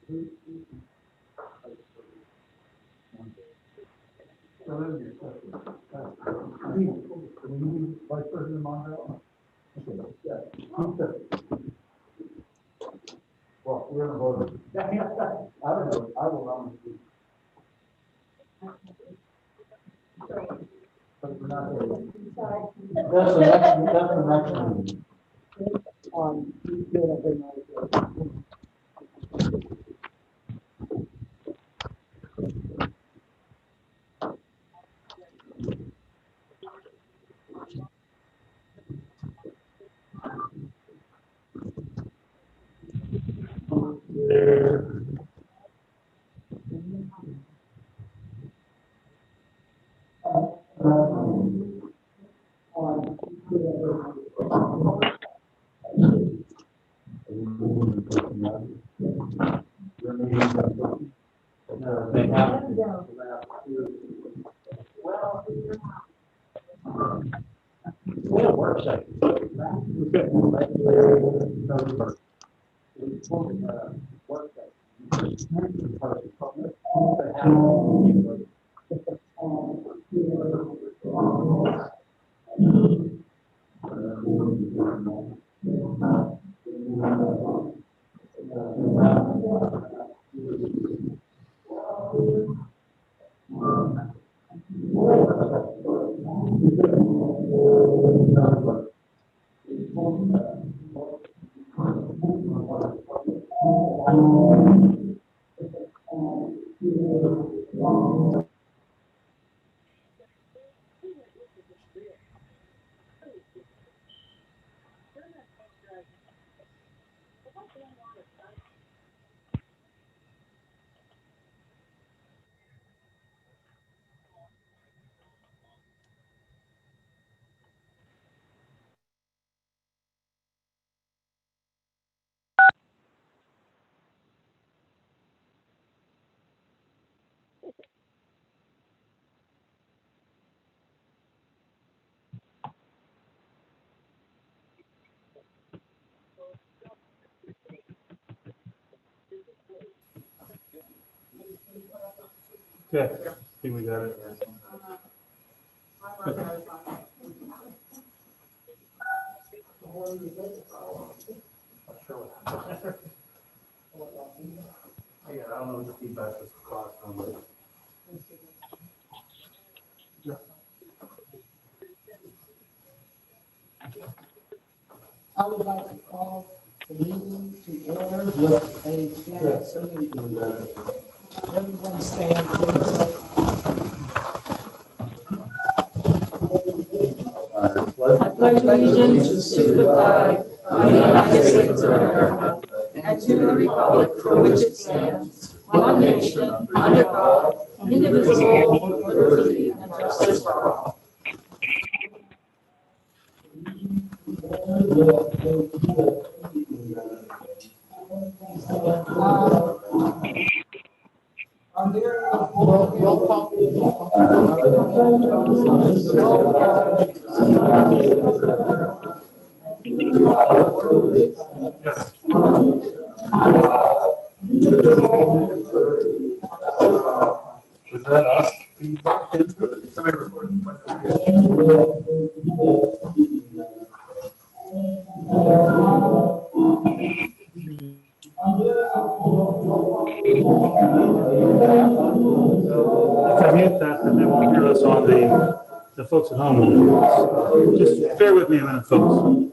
Vice President Monreal? Yeah. Well, we're gonna vote. I don't know, I will honestly. But we're not there yet. That's the next one. No, they have to. We have work session. Okay, I think we got it. Yeah, I don't know what the feedback is caused from it. I would like to call the meeting to order with a flag salute. Everyone stand, please. I pledge allegiance to the flag of the United States of America and to the republic for which it stands, one nation, under God, indivisible, with liberty and justice for all. Are there roll call? Was that us? If I mute that, then they won't hear us on the folks at home. Just bear with me a minute, folks.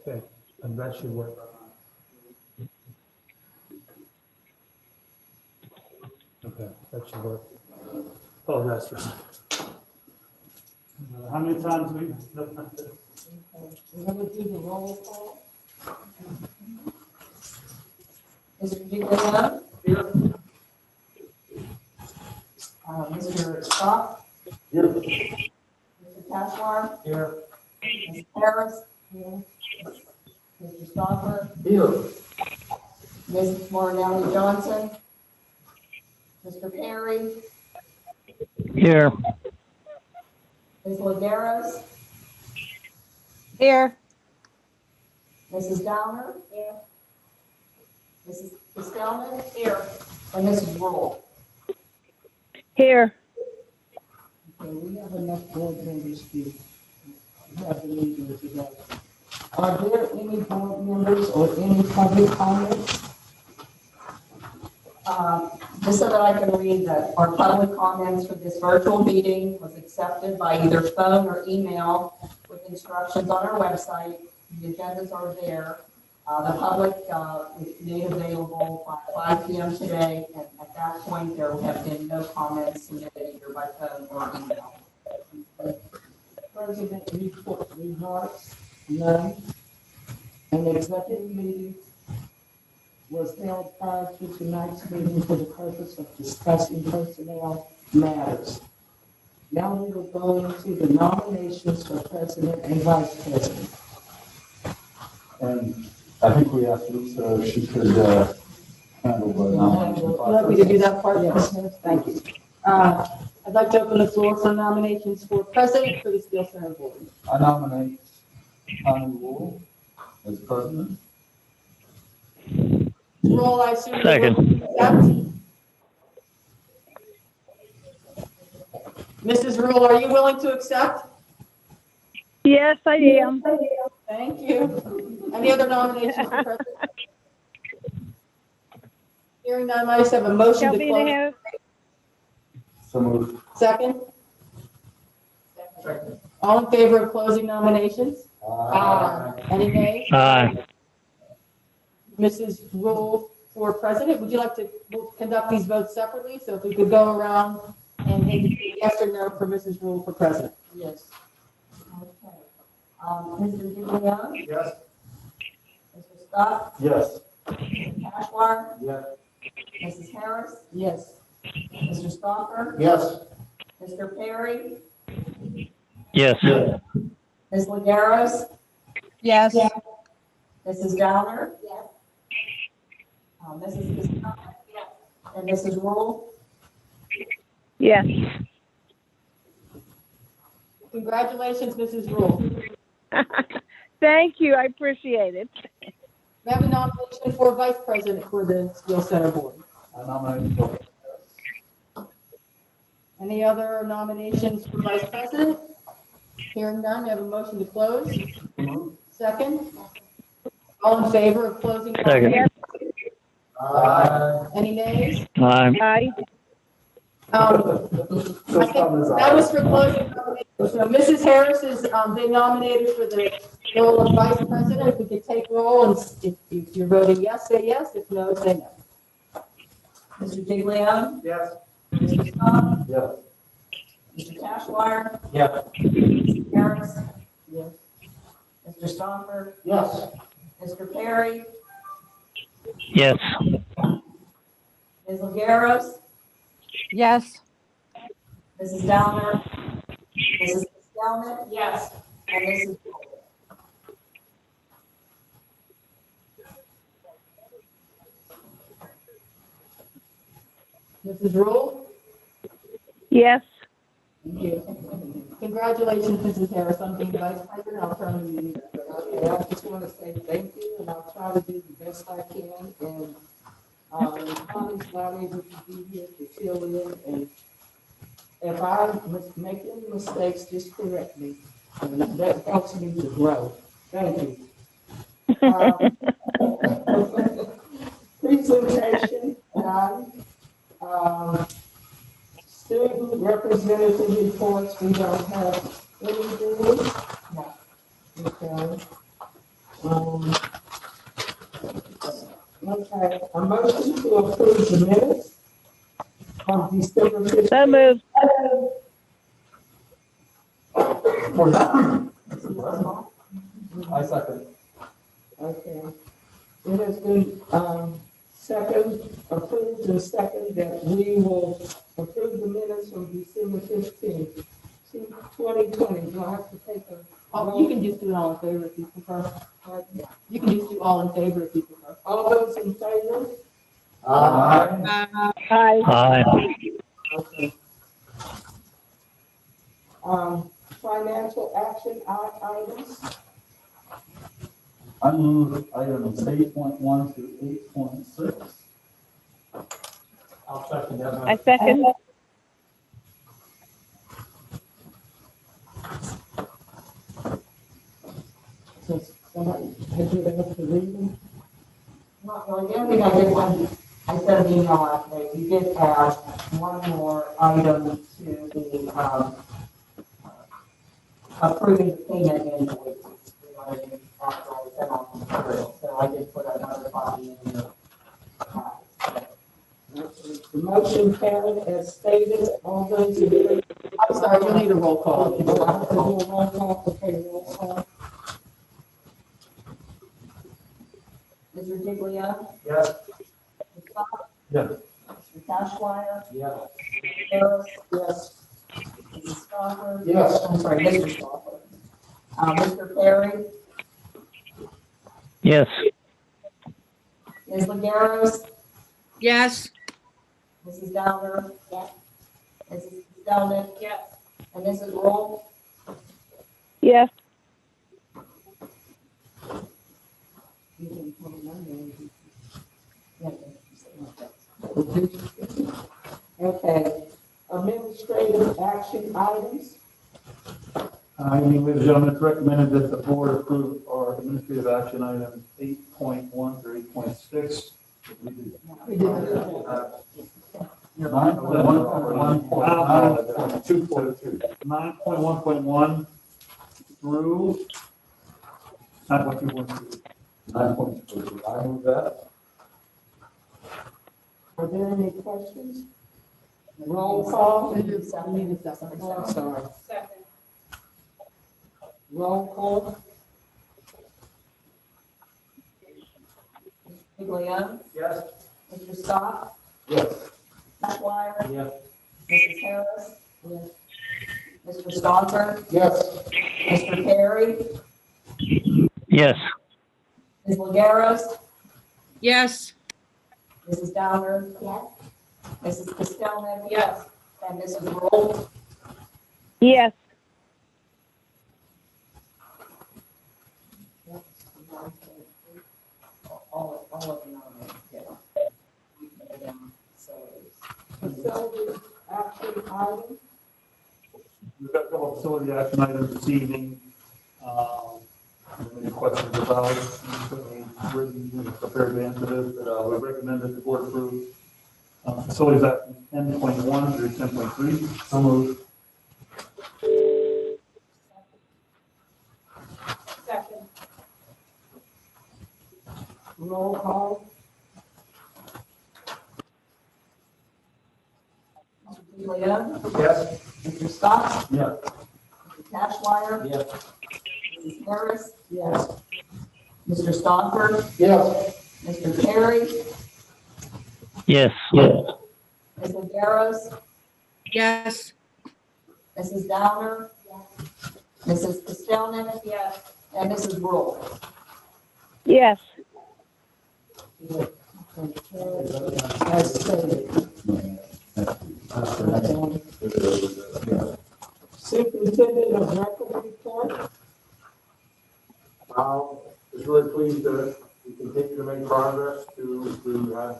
Okay, and that should work. Okay, that should work. Oh, that's right. How many times we? We're gonna do the roll call. Mr. Giglio? Mr. Scott? Mr. Cashmore? Here. Ms. Harris? Here. Mr. Stopper? Here. Ms. Morganelli Johnson? Mr. Perry? Here. Ms. Laderos? Here. Mrs. Downer? Here. Mrs. Castellan? Here. And Mrs. Rule? Here. Okay, we have enough board members to have the meeting today. Are there any board members or any public comments? Just so that I can read that our public comments for this virtual meeting was accepted by either phone or email with instructions on our website. The agendas are there. The public is made available by 5 p.m. today, and at that point, there have been no comments submitted either by phone or email. President report remarks, none. An executive meeting was held prior to tonight's meeting for the purpose of discussing personnel matters. Now we will go into the nominations for president and vice president. And I think we asked Lisa if she could handle the nomination Would you like me to do that part? Yes. Thank you. I'd like to open the floor for nominations for president for the Steel Center Board. I nominate Connie Wool as president. Roll, I assume. Second. Accept? Mrs. Rule, are you willing to accept? Yes, I am. Thank you. Any other nominations for president? Hearing none, I just have a motion to Calvina close. Harris. So moved. Second? All in favor of closing nominations? Any nays? Aye. Mrs. Rule for president, would you like to we'll conduct these votes separately? So if we could go around and indicate yes or no for Mrs. Rule for president. Yes. Okay. Mr. Giglio? Yes. Mr. Scott? Yes. Mr. Cashmore? Yes. Mrs. Harris? Yes. Mr. Stopper? Yes. Mr. Perry? Yes. Ms. Laderos? Yes. Mrs. Downer? Yes. Mrs. Castellan? Yes. And Mrs. Rule? Yes. Congratulations, Mrs. Rule. Thank you. I appreciate it. We have a nomination for vice president for the Steel Center Board. I nominate Bill. Any other nominations for vice president? Hearing none, we have a motion to close. Second? All in favor of closing? Second. Yes. Any nays? Aye. Aye. I think that was for closing nominations. So Mrs. Harris has been nominated for the role of vice president. If we could take roll, and if you're voting yes, say yes. If no, say no. Mr. Giglio? Yes. Mr. Scott? Yes. Mr. Cashmore? Yes. Mrs. Harris? Yes. Mr. Stopper? Yes. Mr. Perry? Yes. Ms. Laderos? Yes. Mrs. Downer? Mrs. Castellan? Yes. And Mrs. Rule? Mrs. Rule? Yes. Thank you. Congratulations, Mrs. Harris, on being vice president. I'll turn the meeting back over. Okay, I just want to say thank you, and I'll try to do the best I can, and, Connie's not able to be here to fill in, and if I make any mistakes, just correct me, and that helps me to grow. Thank you. Presentation, none. Student representative reports, we don't have anything. No. Okay. Okay, a motion to approve the minutes on December 15th. So moved. I second. Okay. It has been, second, approved and second that we will Approve the minutes from December 15th, 2020. Do I have to take a? Oh, you can just do it all in favor if you prefer. You can just do all in favor if you prefer. All those in favor? Aye. Okay. Financial action items. I move items 8.1 through 8.6. I'll second that. I second. Since somebody, has you been able to read them? Not really, the only thing I did one, I sent an email last night, you did add one more item to the, approving the payment invoices. We wanted to after I sent off the material, so I did put another copy in your. The motion carried as stated. All those in favor? I'm sorry, you'll need a roll call. Okay, we'll have to do a roll call. Okay, roll call. Mr. Diglio? Yes. Mr. Scott? Yes. Mr. Cashwire? Yes. Harris? Yes. Mrs. Stoffer? Yes. I'm sorry, Mr. Stoffer. Mr. Perry? Yes. Ms. Legaros? Yes. Mrs. Downer? Yes. Mrs. Zelnit? Yes. And Mrs. Roll? Yes. Okay, administrative action items. Ladies and gentlemen, it's recommended that the board approve our administrative action items 8.1 through 8.6. We did that. 9.1.1 through 9.2.2. 9.2. I move that. Are there any questions? Roll call. We need a second. I'm sorry. Roll call. Diglio? Yes. Mr. Scott? Yes. Cashwire? Yes. Mrs. Harris? Yes. Mr. Stoffer? Yes. Mr. Perry? Yes. Ms. Legaros? Yes. Mrs. Downer? Yes. Mrs. Castelman? Yes. And Mrs. Roll? Yes. All of them are, yeah. So, Facilities action items. We've got a couple of facility action items this evening. Any questions about, certainly we're prepared to answer this, but we recommend that the board approve facilities action 10.1 through 10.3. So moved. Roll call. Mr. Diglio? Yes. Mr. Scott? Yes. Mr. Cashwire? Yes. Mrs. Harris? Yes. Mr. Stoffer? Yes. Mr. Perry? Yes. Ms. Legaros? Yes. Mrs. Downer? Mrs. Castelman? Yes. And Mrs. Roll? Yes. As stated. Superintendent of record report. Just really pleased that we continue to make progress to have,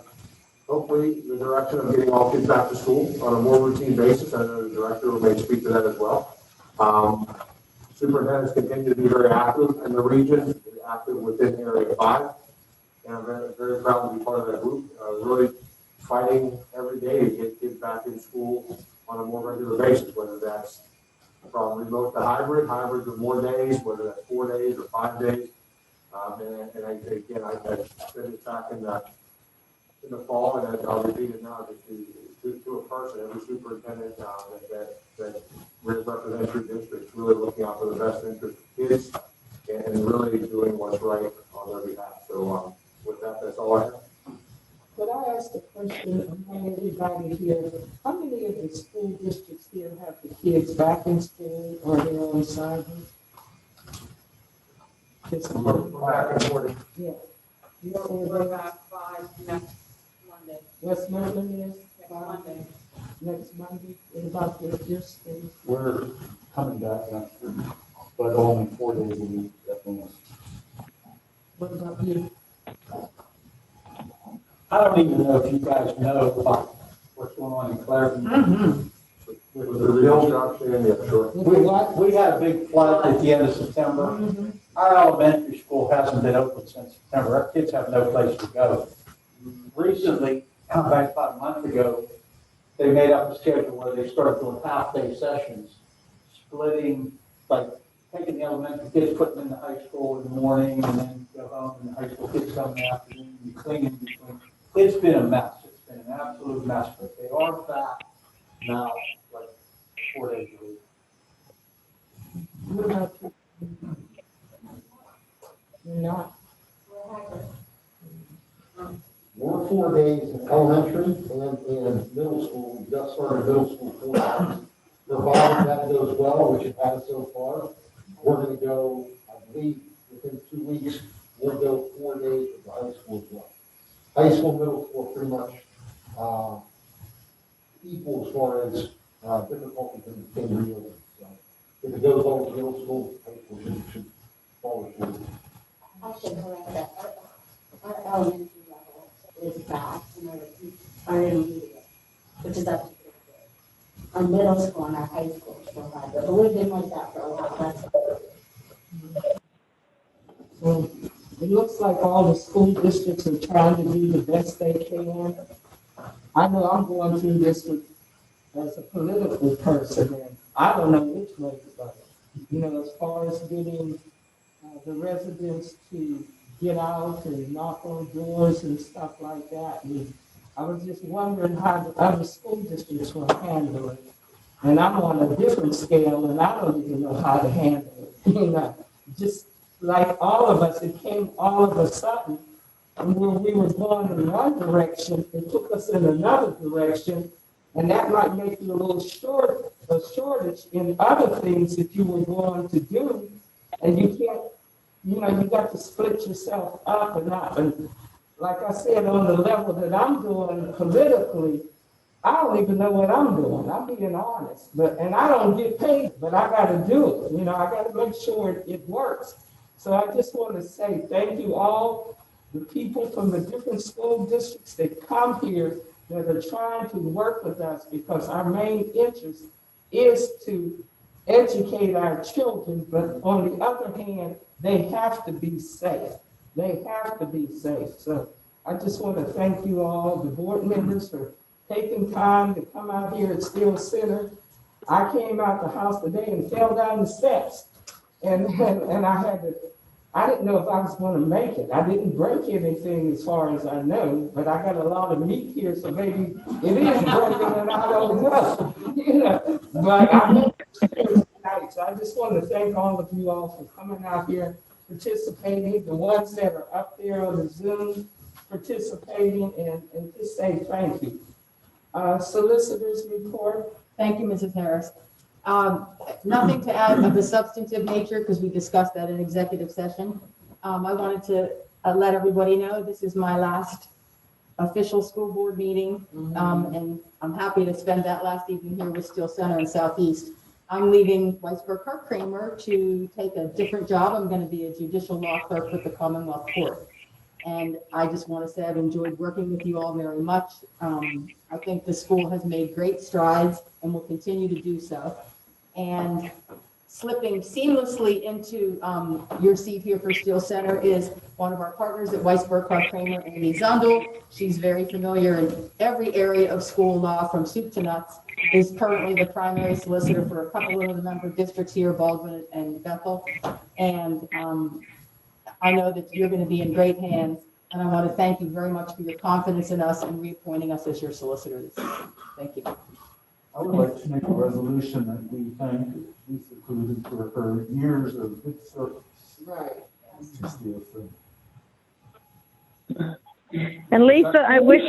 hopefully, the direction of getting all kids back to school on a more routine basis. I know the director may speak to that as well. Superintendents continue to be very active in the region, active within Area 5. And I'm very, very proud to be part of that group, really fighting every day to get kids back in school on a more regular basis, whether that's from remote to hybrid, hybrids of more days, whether that's 4 days or 5 days. And I said it back in the fall, and I'll repeat it now, just to a person, every superintendent that represents your district, really looking out for the best interest of kids and really doing what's right on their behalf. So with that, that's all I have. Could I ask a question among everybody here? How many of kids back in school or they're on assignment? Just Back and forth. yeah. You know where We're they are? back 5 next Monday. Westmoreland is? Next Monday. Next Monday, what about your school? We're coming back next week, but only 4 days a week at the most. What about you? I don't even know if you guys know about what's going on in Clairton. Mm-hmm. With the reconstruction, yeah, sure. We had a big flood at the end of September. Mm-hmm. Our elementary school hasn't been open since September. Our kids have no place to go. Recently, about a month ago, they made up a schedule where they started doing half-day sessions, splitting, like taking the elementary kids, putting them in the high school in the morning, and then go home, and the high school kids come in the afternoon, and cleaning between. It's been a mess. It's been an absolute mess, but they are back now, like 4 days a week. What about you? You're not? We're 4 days in elementary and middle school. We just started middle school 4 hours. Provided that goes well, which it has so far, we're gonna go, I believe, within 2 weeks, we'll go 4 days at the high school as well. High school, middle school, are pretty much, equal as far as, difficulty in reopening. So if it goes well with middle school, high school should follow through. I should correct that. Our elementary level is back, and our intermediate, which is up to 5th grade. Our middle school and our high school still have it, but we've been like that for a while. So it looks like all the school districts are trying to do the best they can. I know I'm going through this as a political person, and I don't know which way to go. You know, as far as getting the residents to get out and knock on doors and stuff like that. And I was just wondering how the other school districts will handle it. And I'm on a different scale, and I don't even know how to handle it. You know, just like all of us, it came all of a sudden. And when we were going in one direction, it took us in another direction. And that might make you a shortage in other things that you were going to do. And you can't, you know, you got to split yourself up and up. And like I said, on the level that I'm doing politically, I don't even know what I'm doing. I'm being honest. And I don't get paid, but I got to do it. You know, I got to make sure it works. So I just want to say thank you all, the people from the different school districts that come here that are trying to work with us, because our main interest is to educate our children, but on the other hand, they have to be safe. They have to be safe. So I just want to thank you all, the board members, for taking time to come out here at Steele Center. I came out the house today and fell down the steps. And I didn't know if I was going to make it. I didn't break anything as far as I know, but I got a lot of meat here, so maybe it is broken and I don't know. You know, but I made it tonight. So I just want to thank all of you all for coming out here, participating, the ones that are up there on the Zoom participating, and just say thank you. Solicitors report. Thank you, Mrs. Harris. Nothing to add of the substantive nature because we discussed that in executive session. I wanted to let everybody know this is my last official school board meeting. And I'm happy to spend that last evening here with Steele Center and Southeast. I'm leaving Weisberg Hart Kramer to take a different job. I'm going to be a judicial law clerk with the Commonwealth Court. And I just want to say I've enjoyed working with you all very much. I think the school has made great strides and will continue to do so. And slipping seamlessly into your seat here for Steele Center is one of our partners at Weisberg Hart Kramer, Amy Zundel. She's very familiar in every area of school law from soup to nuts, is currently the primary solicitor for a couple of the member districts here, Baldwin and Bethel. And I know that you're going to be in great hands, and I want to thank you very much for your confidence in us and reappointing us as your solicitor this evening. Thank you. I would like to make a resolution that we thank Lisa Cruden for her years of good service. Right. to Steele Center. And Lisa, I wish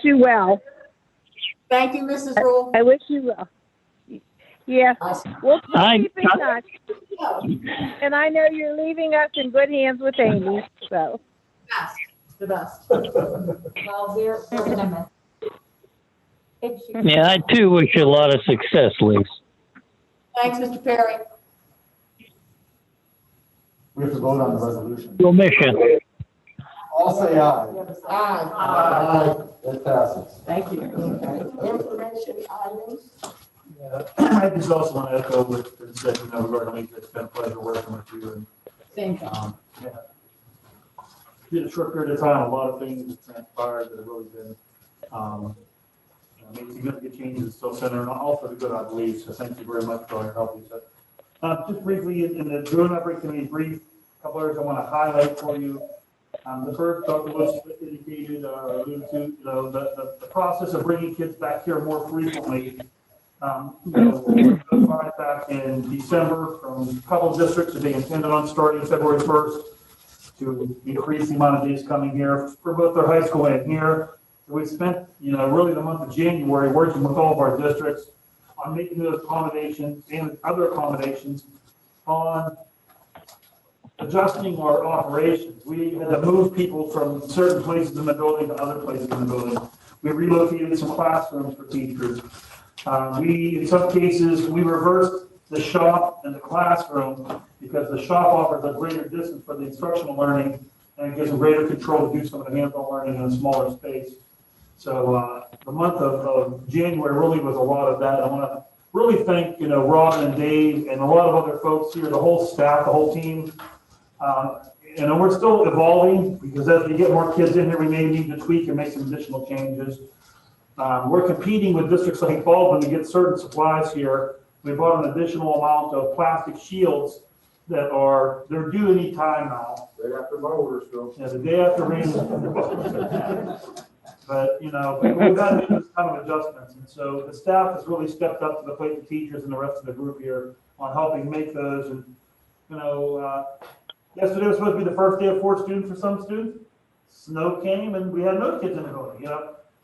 you well. Thank you, Mrs. Rule. I wish you well. Yes, we'll I- keep in touch. And I know you're leaving us in good hands with Amy, so. The best. Well, we're gonna miss. Yeah, I too wish you a lot of success, Lise. Thanks, Mr. Perry. We have to vote on the resolution. Your mission. All say aye. Aye. Aye. It passes. Thank you. Information items. I just also want to echo what been said, regarding it's been a pleasure working with you and, Same thing. yeah. In a short period of time, a lot of things have transpired that have really been, made significant changes at Stowe Center and all for the good, I believe. So thank you very much for all your help, Lisa. Just briefly, in the Joint Operating Committee brief, a couple areas I want to highlight for you. The first, Dr. Bush indicated, alluded to, the process of bringing kids back here more frequently. We notified back in December from a couple of districts that they intended on starting February 1st to increase the amount of days coming here for both their high school and here. We spent, really the month of January working with all of our districts on making those accommodations and other accommodations on adjusting our operations. We had to move people from certain places in the building to other places in the building. We relocated some classrooms for teachers. In some cases, we reversed the shop and the classroom because the shop offers a greater distance for the instructional learning and it gives them greater control to do some of the hands-on learning in a smaller space. So the month of January really was a lot of that. I want to really thank, Robin and Dave and a lot of other folks here, the whole staff, the whole team. We're still evolving because as we get more kids in here, we may need to tweak and make some additional changes. We're competing with districts like Baldwin to get certain supplies here. We bought an additional amount of plastic shields they're due any time now. Day after my orders go. Yeah, the day after rain. But we've got to make those kind of adjustments. And so the staff has really stepped up to the plate, the teachers and the rest of the group here on helping make those. And, yesterday was supposed to be the first day of 4 students for some students. Snow came and we had no kids in the building,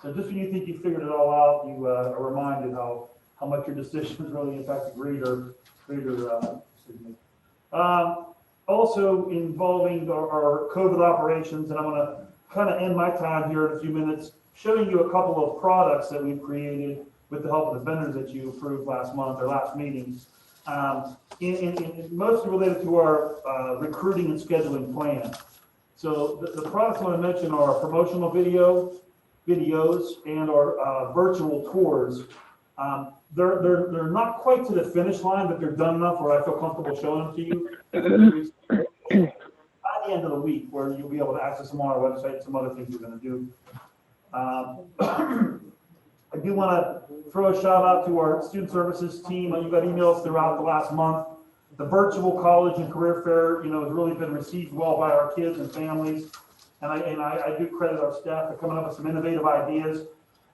So just when you think you figured it all out, you are reminded how much your decisions really impact the greater also involving our COVID operations, and I'm going to kind of end my time here in a few minutes showing you a couple of products that we've created with the help of the vendors that you approved last month or last meeting, mostly related to our recruiting and scheduling plan. So the products I want to mention are promotional videos and our virtual tours. They're not quite to the finish line, but they're done enough where I feel comfortable showing them to you. By the end of the week, where you'll be able to access them on our website, some other things we're going to do. I do want to throw a shout out to our student services team. You got emails throughout the last month. The virtual college and career fair, has really been received well by our kids and families. And I do credit our staff for coming up with some innovative ideas.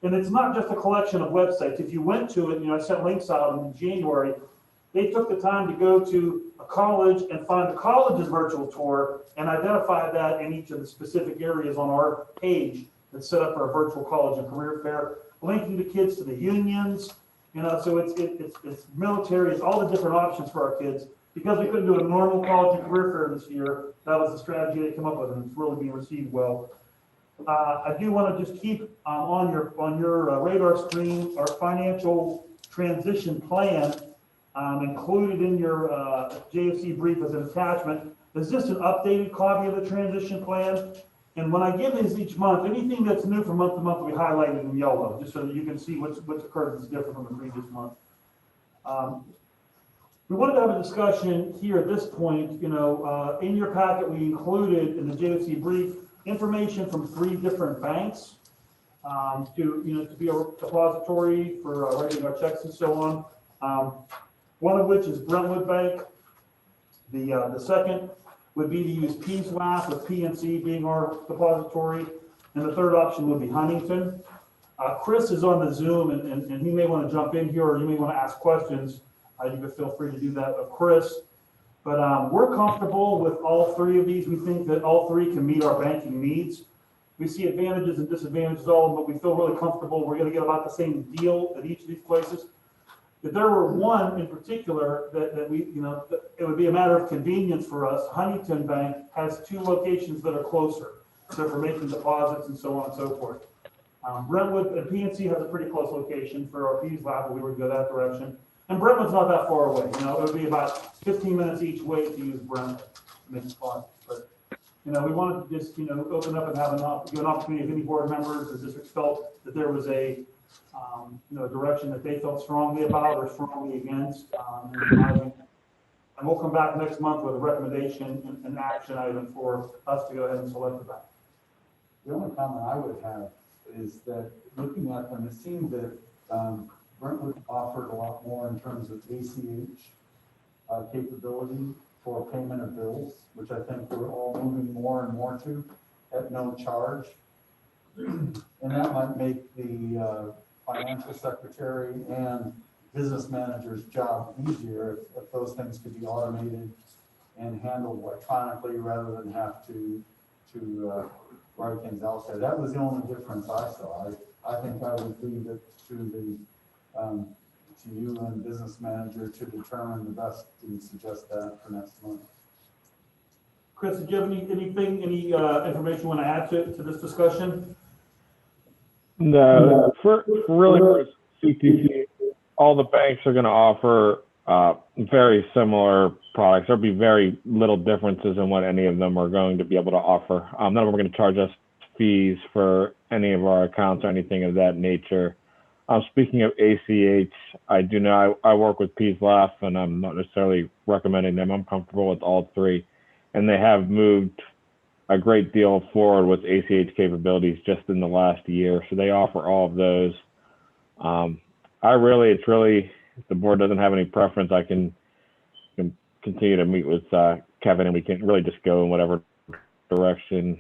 And it's not just a collection of websites. If you went to it, I sent links out in January. They took the time to go to a college and find the college's virtual tour and identify that in each of the specific areas on our page that's set up for a virtual college and career fair, linking the kids to the unions, so it's military, it's all the different options for our kids. Because we couldn't do a normal college and career fair this year, that was the strategy they came up with, and it's really being received well. I do want to just keep on your radar screen our financial transition plan included in your JFC brief as an attachment. Is just an updated copy of the transition plan. And when I give these each month, anything that's new from month to month will be highlighted in yellow, just so that you can see what's occurred that's different from the previous month. We wanted to have a discussion here at this point. In your packet, we included in the JFC brief information from 3 different banks to be a depository for writing our checks and so on. One of which is Brentwood Bank. The second would be to use PSWAP with PNC being our depository. And the third option would be Huntington. Chris is on the Zoom and he may want to jump in here or you may want to ask questions. You can feel free to do that of Chris. But we're comfortable with all 3 of these. We think that all 3 can meet our banking needs. We see advantages and disadvantages all, but we feel really comfortable. We're going to get about the same deal at each of these places. If there were one in particular that we, that it would be a matter of convenience for us, Huntington Bank has 2 locations that are closer, so for making deposits and so on and so forth. Brentwood and PNC has a pretty close location for our Pease Lab, we would go that direction. And Brentwood's not that far away, it would be about 15 minutes each way to use Brentwood to make deposits. But, we wanted to just, open up and give an opportunity if any board members or districts felt that there was a direction that they felt strongly about or strongly against. And we'll come back next month with a recommendation and action item for us to go ahead and select the bank. The only comment I would have is that looking at them, it seemed that Brentwood offered a lot more in terms of ACH capability for payment of bills, which I think we're all moving more and more to at no charge. And that might make the financial secretary and business manager's job easier if those things could be automated and handled electronically rather than have to write things out there. That was the only difference I saw. I think I would leave it to you and business manager to determine the best and suggest that for next month. Chris, did you have any information you want to add to this discussion? No, for CTC, all the banks are going to offer very similar products. There'll be very little differences in what any of them are going to be able to offer. None of them are going to charge us fees for any of our accounts or anything of that nature. Speaking of ACH, I do know I work with Pease Laugh, and I'm not necessarily recommending them. I'm comfortable with all 3, and they have moved a great deal forward with ACH capabilities just in the last year. So they offer all of those. It's really, if the board doesn't have any preference, I can continue to meet with Kevin, and we can really just go in whatever direction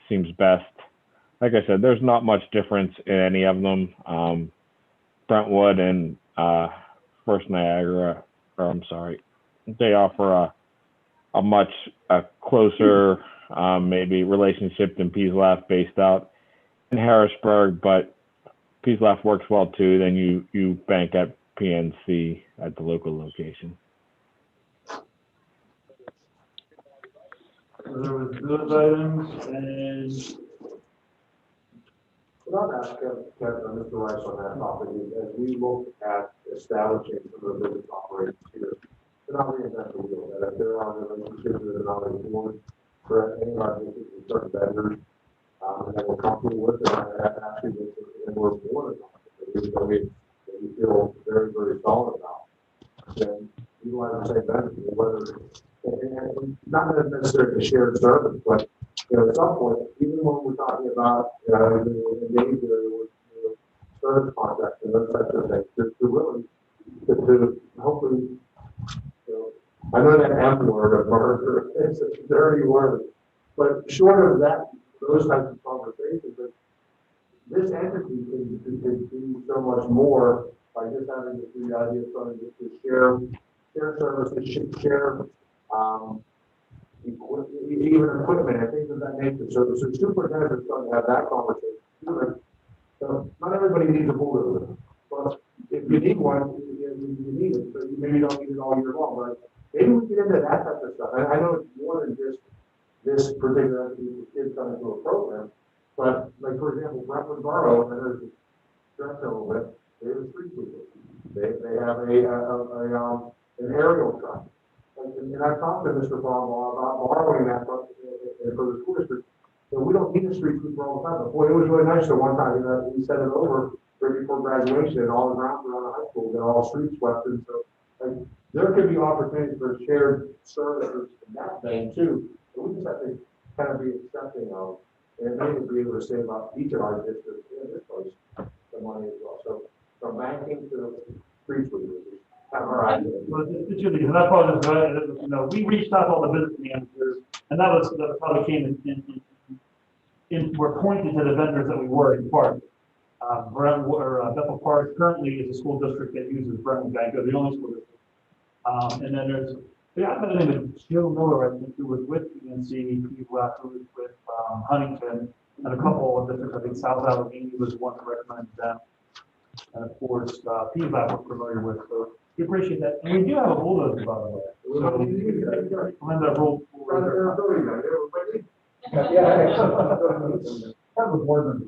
seems best. Like I said, there's not much difference in any of them. Brentwood and First Niagara, they offer a much closer maybe relationship than Pease Laugh based out in Harrisburg, but Pease Laugh works well too. Then you bank at PNC at the local location. So there was those items and. I'll ask Kevin or Mr. Rice on that topic. As we look at establishing some of the business operations here, they're not reinventing the wheel. That there are relationships that are not important for any of our businesses and certain vendors that we're comfortable with, and we're more than comfortable with, we feel very, very solid about. And utilize the same vendors, whether and not necessarily a shared service, but at some point, even when we're talking about engaging with service contracts and those types of things, to really, to hopefully, I know that M word, a merger, it's a dirty word, but short of that, those types of conversations, that this entity can do so much more by just having the idea of trying to share services, share even equipment and things of that nature. So superintendents are starting to have that conversation. So not everybody needs a bulldozer, but if you need one, you need it. So you maybe don't need it all year long, but maybe we get into that type of stuff. And I know it's more than just this particular entity with kids coming to a program, but like for example, Brentwood Borough, and there's stress a little bit, they have a street sweeper. They have an aerial truck. And I talked to Mr. Baum about borrowing that for the school district. So we don't need a street sweeper all the time. But boy, it was really nice the one time we sent it over right before graduation, and all the grounds around the high school got all street swept. And so there could be opportunities for shared services in that vein too. So we just have to kind of be accepting of, and maybe be able to save up each of our districts in this place the money as well. So from banking to street sweepers. Well, it's really, and that's probably, we reached out to all the business managers, and that was how they came were pointed to the vendors that we were in part. Brentwood or Bethel Park currently is a school district that uses Brentwood Bank, they're the only school district. And then there's, I met a name of Joe Miller, I think, who was with PNC, who was with Huntington, and a couple of districts, I think South Allegheny was one that recommended them. and of course, PVAC we're familiar with, so we appreciate that. And we do have a bulldozer, by the way. So, Linda, roll. Have a board member.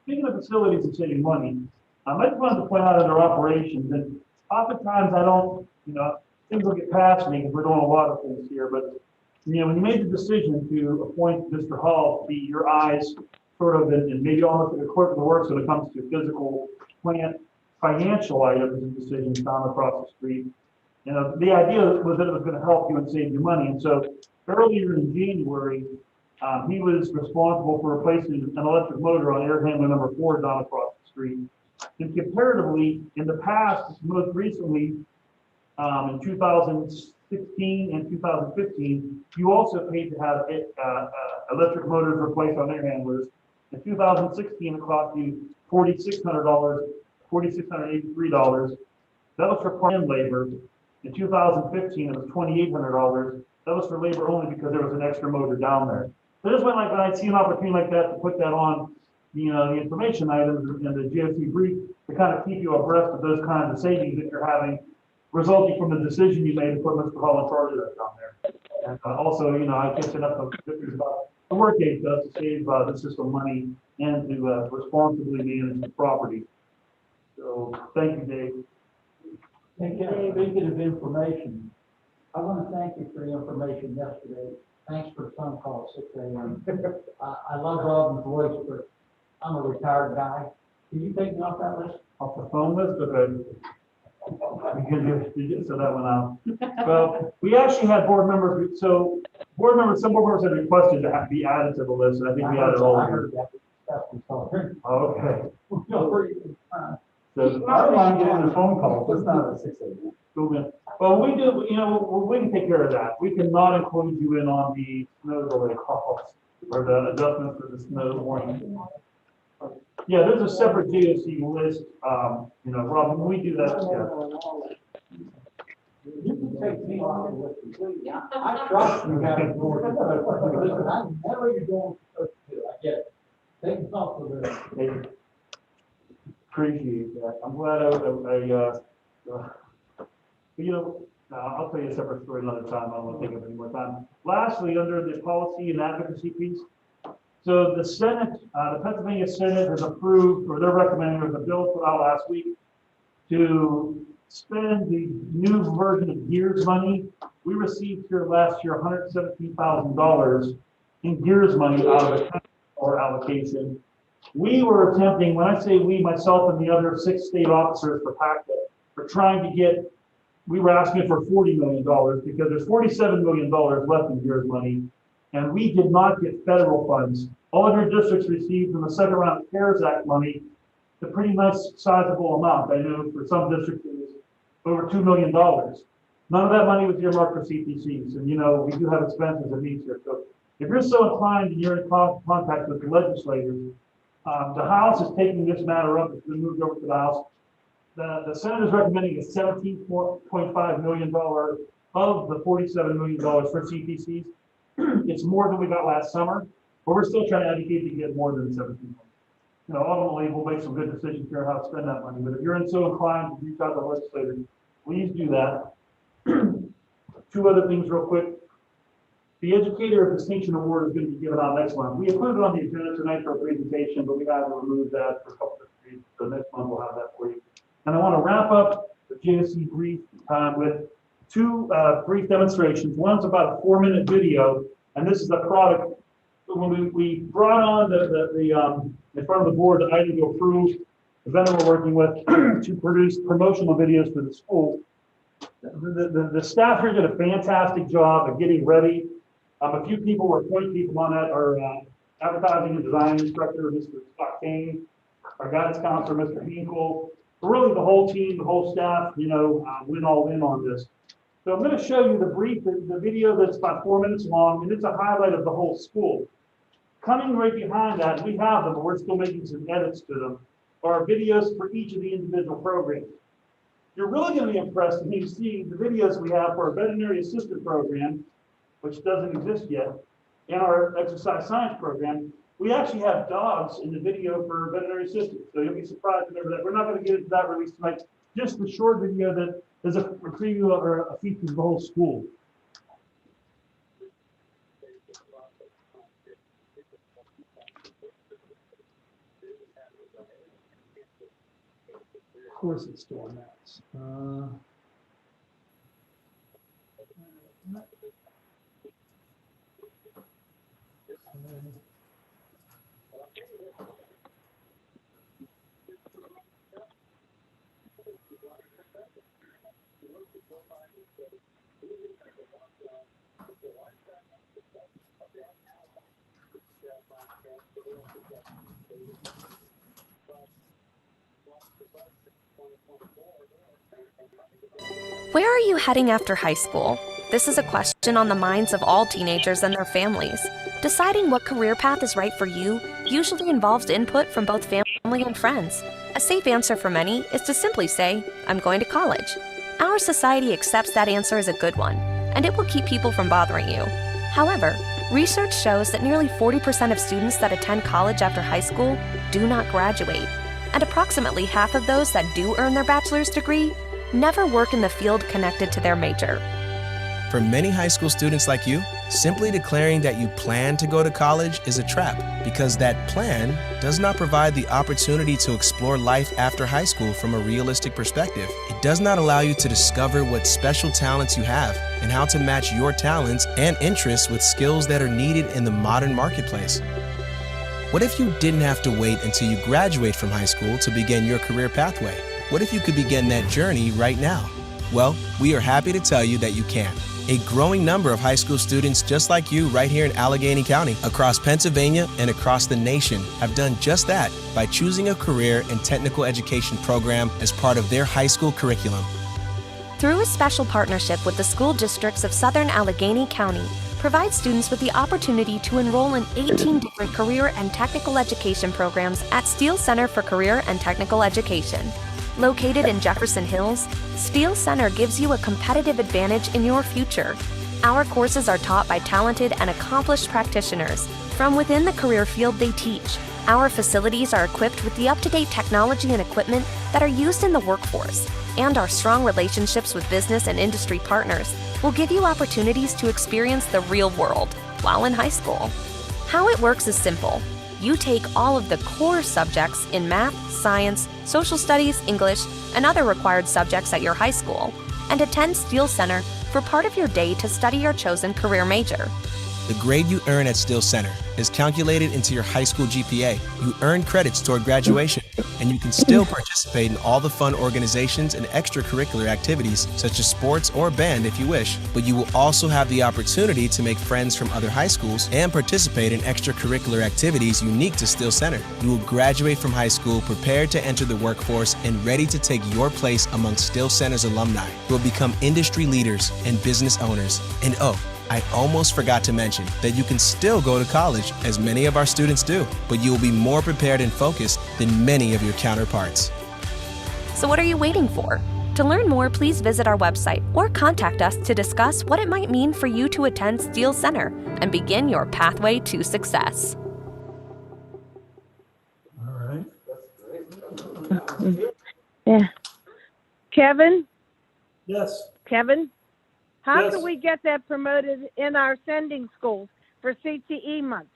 Speaking of facilities and saving money, I just wanted to point out in our operations, and oftentimes I don't, things will get past me because we're doing a lot of things here, but, when you made the decision to appoint Mr. Hall to be your eyes, sort of, and maybe almost like a clerk of the works when it comes to physical plant, financial items and decisions down across the street. The idea was that it was going to help you and save you money. And so earlier in January, he was responsible for replacing an electric motor on air handler number 4 down across the street. And comparatively, in the past, most recently, in 2016 and 2015, you also paid to have electric motors replaced on air handlers. In 2016, it cost you $4,600, $4,683. That was for plant labor. In 2015, it was $2,800. That was for labor only because there was an extra motor down there. So just when I see an opportunity like that to put that on, the information items in the GOC brief to kind of keep you abreast of those kinds of savings that you're having, resulting from the decision you made to put Mr. Hall in charge of that down there. And also, I guess enough of the work Dave does to save the system money and to responsibly manage the property. So thank you, Dave. And Ken, speaking of information, I want to thank you for the information yesterday. Thanks for the phone call at 6 a.m. I love Robin's voice, but I'm a retired guy. Can you take me off that list? Off the phone list? Okay. You just said that one out. Well, we actually had board members, some board members had requested to be added to the list, and I think we added all of them. Okay. I don't mind getting the phone call, but it's not at 6 a.m. Well, we do, we can take care of that. We can not include you in on the snow delay calls or the adjustments for the snow warning. Yeah, there's a separate GOC list, Rob, when we do that, yeah. You can take me off the list completely. I trust you guys more. Listen, I know you're doing what you're supposed to do. I get it. Take me off the list. Appreciate that. I'm glad I'll tell you a separate story another time. I don't want to take up any more time. Lastly, under the policy and advocacy piece, so the Senate, the Pennsylvania Senate has approved, or they're recommending, there's a bill put out last week to spend the new version of GEARS money. We received here last year $117,000 in GEARS money out of a $10 allocation. We were attempting, when I say we, myself and the other 6 state officers for PACTA, we're trying to get, we were asking for $40 million because there's $47 million left in GEARS money, and we did not get federal funds. All of your districts received from the second round of CARES Act money, a pretty nice sizable amount. I know for some districts it was over $2 million. None of that money was earmarked for CPCs, and we do have expenses and needs here. So if you're so inclined and you're in contact with the legislators, the House is taking this matter up. It's been moved over to the House. The Senate is recommending a $17.5 million of the $47 million for CPCs. It's more than we got last summer, but we're still trying to advocate to get more than 17 million. Ultimately, we'll make some good decisions here how to spend that money. But if you're so inclined to reach out to the legislators, please do that. 2 other things real quick. The Educator of Distinction Award is going to be given out next month. We included it on the agenda tonight for a presentation, but we had to remove that for a couple of reasons. So next month we'll have that for you. And I want to wrap up the GOC brief with 2 brief demonstrations. One's about a 4-minute video, and this is the product. When we brought on in front of the board the item to approve the vendor we're working with to produce promotional videos for the school. The staff here did a fantastic job of getting ready. A few people were point people on that. Our advertising and design instructor, Mr. Scott Kane, our guidance counselor, Mr. Hinkle, really the whole team, the whole staff, went all in on this. So I'm going to show you the video that's about 4 minutes long, and it's a highlight of the whole school. Coming right behind that, we have them, but we're still making some edits to them, are videos for each of the individual programs. You're really going to be impressed when you see the videos we have for our veterinary assistant program, which doesn't exist yet, and our exercise science program. We actually have dogs in the video for veterinary assistants, so you'll be surprised whenever that. We're not going to get into that release tonight. Just the short video that is a preview or a feature of the whole school. Of course, it's doing that. Where are you heading after high school? This is a question on the minds of all teenagers and their families. Deciding what career path is right for you usually involves input from both family and friends. A safe answer for many is to simply say, I'm going to college. Our society accepts that answer as a good one, and it will keep people from bothering you. However, research shows that nearly 40% of students that attend college after high school do not graduate, and approximately half of those that do earn their bachelor's degree never work in the field connected to their major. For many high school students like you, simply declaring that you plan to go to college is a trap because that plan does not provide the opportunity to explore life after high school from a realistic perspective. It does not allow you to discover what special talents you have and how to match your talents and interests with skills that are needed in the modern marketplace. What if you didn't have to wait until you graduate from high school to begin your career pathway? What if you could begin that journey right now? Well, we are happy to tell you that you can. A growing number of high school students just like you right here in Allegheny County, across Pennsylvania and across the nation have done just that by choosing a career and technical education program as part of their high school curriculum. Through a special partnership with the school districts of Southern Allegheny County, provides students with the opportunity to enroll in 18 different career and technical education programs at Steele Center for Career and Technical Education. Located in Jefferson Hills, Steele Center gives you a competitive advantage in your future. Our courses are taught by talented and accomplished practitioners from within the career field they teach. Our facilities are equipped with the up-to-date technology and equipment that are used in the workforce, and our strong relationships with business and industry partners will give you opportunities to experience the real world while in high school. How it works is simple. You take all of the core subjects in math, science, social studies, English, and other required subjects at your high school, and attend Steele Center for part of your day to study your chosen career major. The grade you earn at Steele Center is calculated into your high school GPA. You earn credits toward graduation, and you can still participate in all the fun organizations and extracurricular activities, such as sports or band if you wish. But you will also have the opportunity to make friends from other high schools and participate in extracurricular activities unique to Steele Center. You will graduate from high school prepared to enter the workforce and ready to take your place among Steele Center's alumni, who will become industry leaders and business owners. And I almost forgot to mention that you can still go to college, as many of our students do, but you will be more prepared and focused than many of your counterparts. So what are you waiting for? To learn more, please visit our website or contact us to discuss what it might mean for you to attend Steele Center and begin your pathway to success. All right. Yeah. Kevin? Yes. Kevin? How Yes. do we get that promoted in our sending schools for CTE month?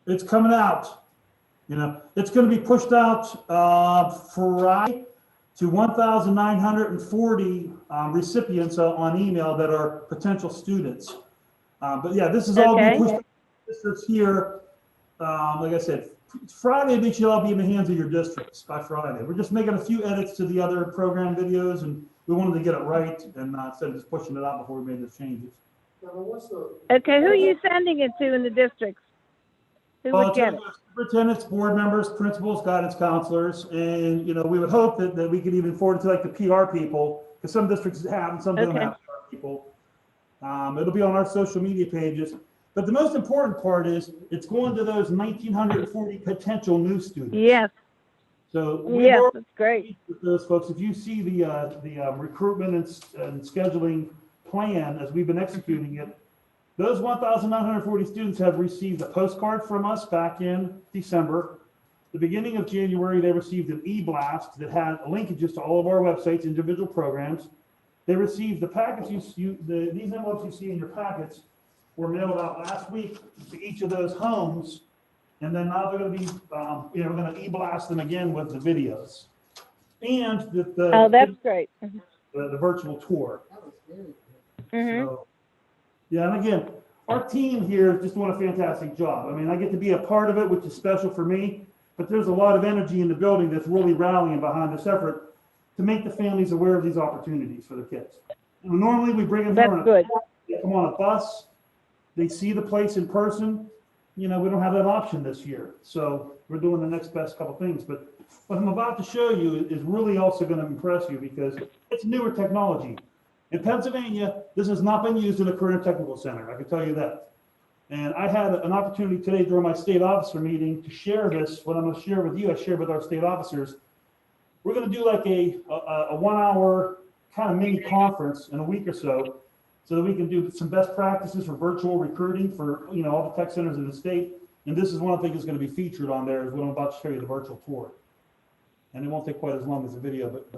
It's coming out. You know, it's going to be pushed out Friday to 1,940 recipients on email that are potential students. But yeah, this is all being pushed out to districts here. Like I said, Friday, they should all be in the hands of your districts by Friday. We're just making a few edits to the other program videos, and we wanted to get it right and instead of just pushing it out before we made the changes. Okay, who are you sending it to in the districts? Who would get it? Superintendents, board members, principals, guidance counselors, and you know, we would hope that we could even forward it to like the PR people, because some districts have and some don't have PR people. It'll be on our social media pages. But the most important part is it's going to those 1,940 potential new students. Yes. So yes, that's great. With those folks, if you see the recruitment and scheduling plan as we've been executing it, Those 1,940 students have received a postcard from us back in December. The beginning of January, they received an e-blast that had linkages to all of our websites, individual programs. They received the packets these envelopes you see in your packets were mailed out last week to each of those homes. And then now they're going to be, we're going to e-blast them again with the videos. And Oh, that's great. the virtual tour. Mm-hmm. So, yeah, and again, our team here is just doing a fantastic job. I mean, I get to be a part of it, which is special for me, but there's a lot of energy in the building that's really rallying behind this effort to make the families aware of these opportunities for the kids. Normally, we bring them here That's good. they come on a bus, they see the place in person. We don't have that option this year. So we're doing the next best couple things. But what I'm about to show you is really also going to impress you because it's newer technology. In Pennsylvania, this has not been used in the Career and Technical Center, I can tell you that. And I had an opportunity today during my state officer meeting to share this. What I'm going to share with you, I shared with our state officers. We're going to do like a 1 hour kind of mini conference in a week or so that we can do some best practices for virtual recruiting for all the tech centers in the state. And this is one of the things that's going to be featured on there is what I'm about to show you, the virtual tour. And it won't take quite as long as the video, but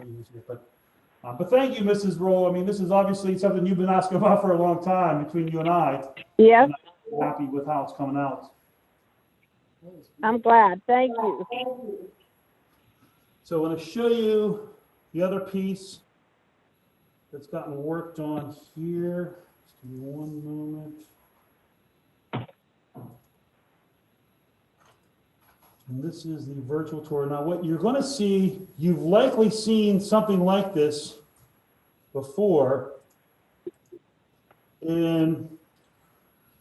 thank you, Mrs. Roll. I mean, this is obviously something you've been asking about for a long time between you and I. Yeah. And I'm happy with how it's coming out. I'm glad. Thank you. So I want to show you the other piece that's gotten worked on here. Just give me one moment. And this is the virtual tour. Now, what you're going to see, you've likely seen something like this before. And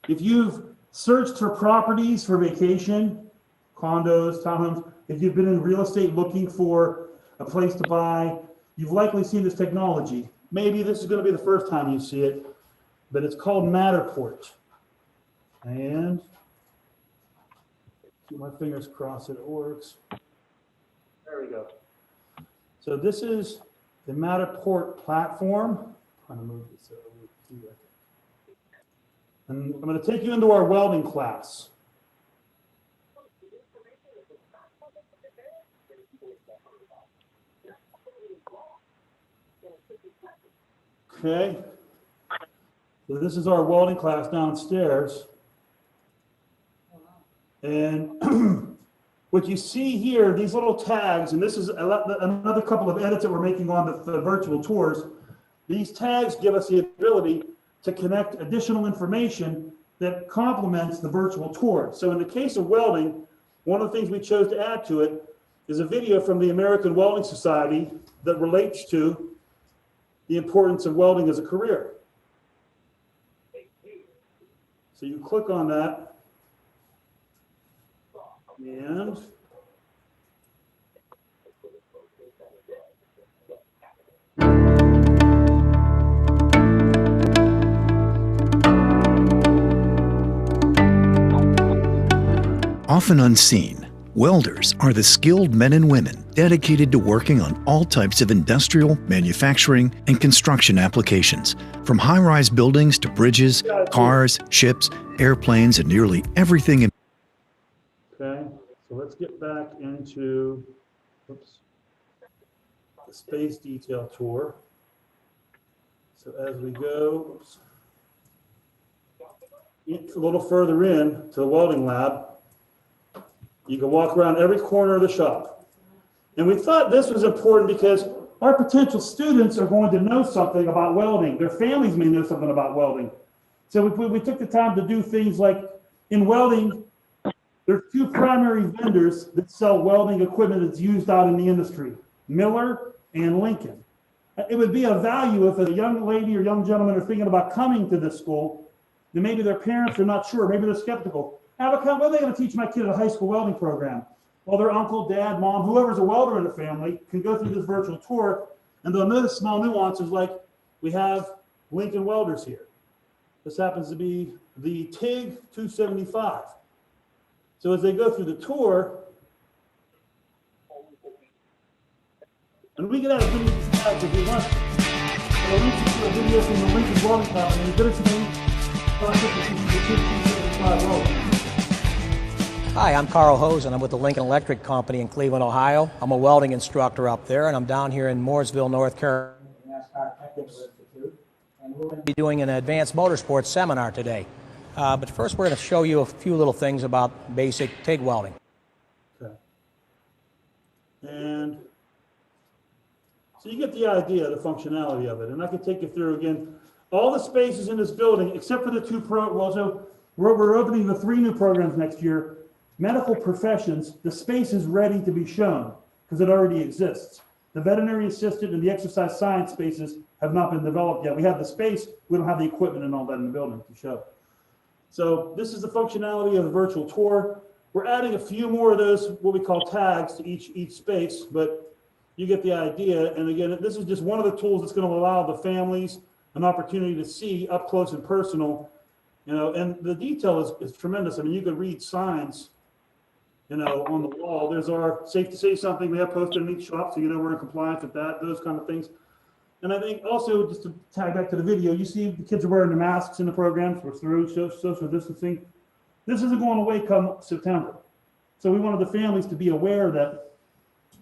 if you've searched for properties for vacation, condos, townhomes, if you've been in real estate looking for a place to buy, you've likely seen this technology. Maybe this is going to be the first time you see it, but it's called Matterport. And keep my fingers crossed that it works. There we go. So this is the Matterport platform. I'm trying to move this over. And I'm going to take you into our welding class. Okay. So this is our welding class downstairs. And what you see here, these little tags, and this is another couple of edits that we're making on the virtual tours. These tags give us the ability to connect additional information that complements the virtual tour. So in the case of welding, one of the things we chose to add to it is a video from the American Welding Society that relates to the importance of welding as a career. So you click on that. And often unseen, welders are the skilled men and women dedicated to working on all types of industrial, manufacturing, and construction applications, from high-rise buildings to bridges, cars, ships, airplanes, and nearly everything in. okay, so let's get back into the space detail tour. So as we go a little further in to the welding lab, you can walk around every corner of the shop. And we thought this was important because our potential students are going to know something about welding. Their families may know something about welding. So we took the time to do things like in welding, there's two primary vendors that sell welding equipment that's used out in the industry, Miller and Lincoln. It would be of value if a young lady or young gentleman are thinking about coming to this school, then maybe their parents are not sure, maybe they're skeptical. What are they going to teach my kid at a high school welding program? Well, their uncle, dad, mom, whoever's a welder in the family can go through this virtual tour and they'll notice small nuances like we have Lincoln welders here. This happens to be the TIG 275. So as they go through the tour, and we can add as many tags if we want. So I'll link you to a video from the Lincoln Welding Company. Good to see. Hi, I'm Carl Hose, and I'm with the Lincoln Electric Company in Cleveland, Ohio. I'm a welding instructor up there, and I'm down here in Mooresville, North Carolina. And we're going to be doing an advanced motorsports seminar today. But first, we're going to show you a few little things about basic TIG welding. Okay. And so you get the idea, the functionality of it. And I can take you through again, all the spaces in this building, except for the two we're opening the 3 new programs next year. Medical professions, the space is ready to be shown because it already exists. The veterinary assistant and the exercise science spaces have not been developed yet. We have the space, we don't have the equipment and all that in the building to show. So this is the functionality of the virtual tour. We're adding a few more of those, what we call tags to each space, but you get the idea. And again, this is just one of the tools that's going to allow the families an opportunity to see up close and personal, and the detail is tremendous. I mean, you could read signs, on the wall. There's our safe to say something we have posted in each shop, so we're in compliance with that, those kind of things. And I think also, just to tag back to the video, you see the kids are wearing the masks in the programs. We're through social distancing. This isn't going away come September. So we wanted the families to be aware that,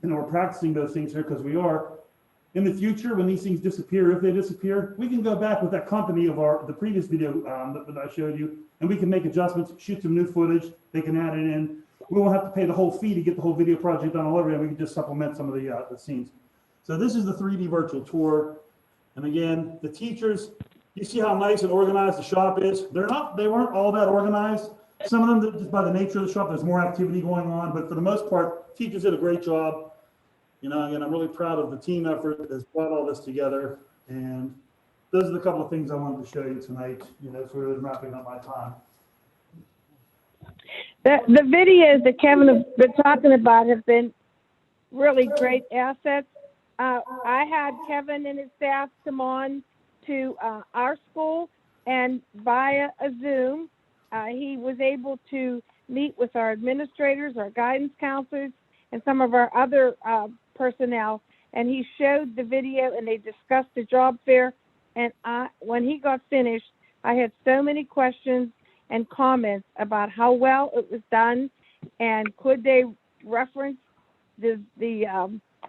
we're practicing those things here because we are. In the future, when these things disappear, if they disappear, we can go back with that company of the previous video that I showed you, and we can make adjustments, shoot some new footage. They can add it in. We won't have to pay the whole fee to get the whole video project done all over again. We can just supplement some of the scenes. So this is the 3D virtual tour. And again, the teachers, you see how nice and organized the shop is. They weren't all that organized. Some of them, just by the nature of the shop, there's more activity going on. But for the most part, teachers did a great job. Again, I'm really proud of the team effort that has brought all this together. And those are the couple of things I wanted to show you tonight, sort of wrapping up my time. The videos that Kevin has been talking about have been really great assets. I had Kevin and his staff come on to our school, and via a Zoom, he was able to meet with our administrators, our guidance counselors, and some of our other personnel, and he showed the video, and they discussed the job fair. And when he got finished, I had so many questions and comments about how well it was done, and could they reference the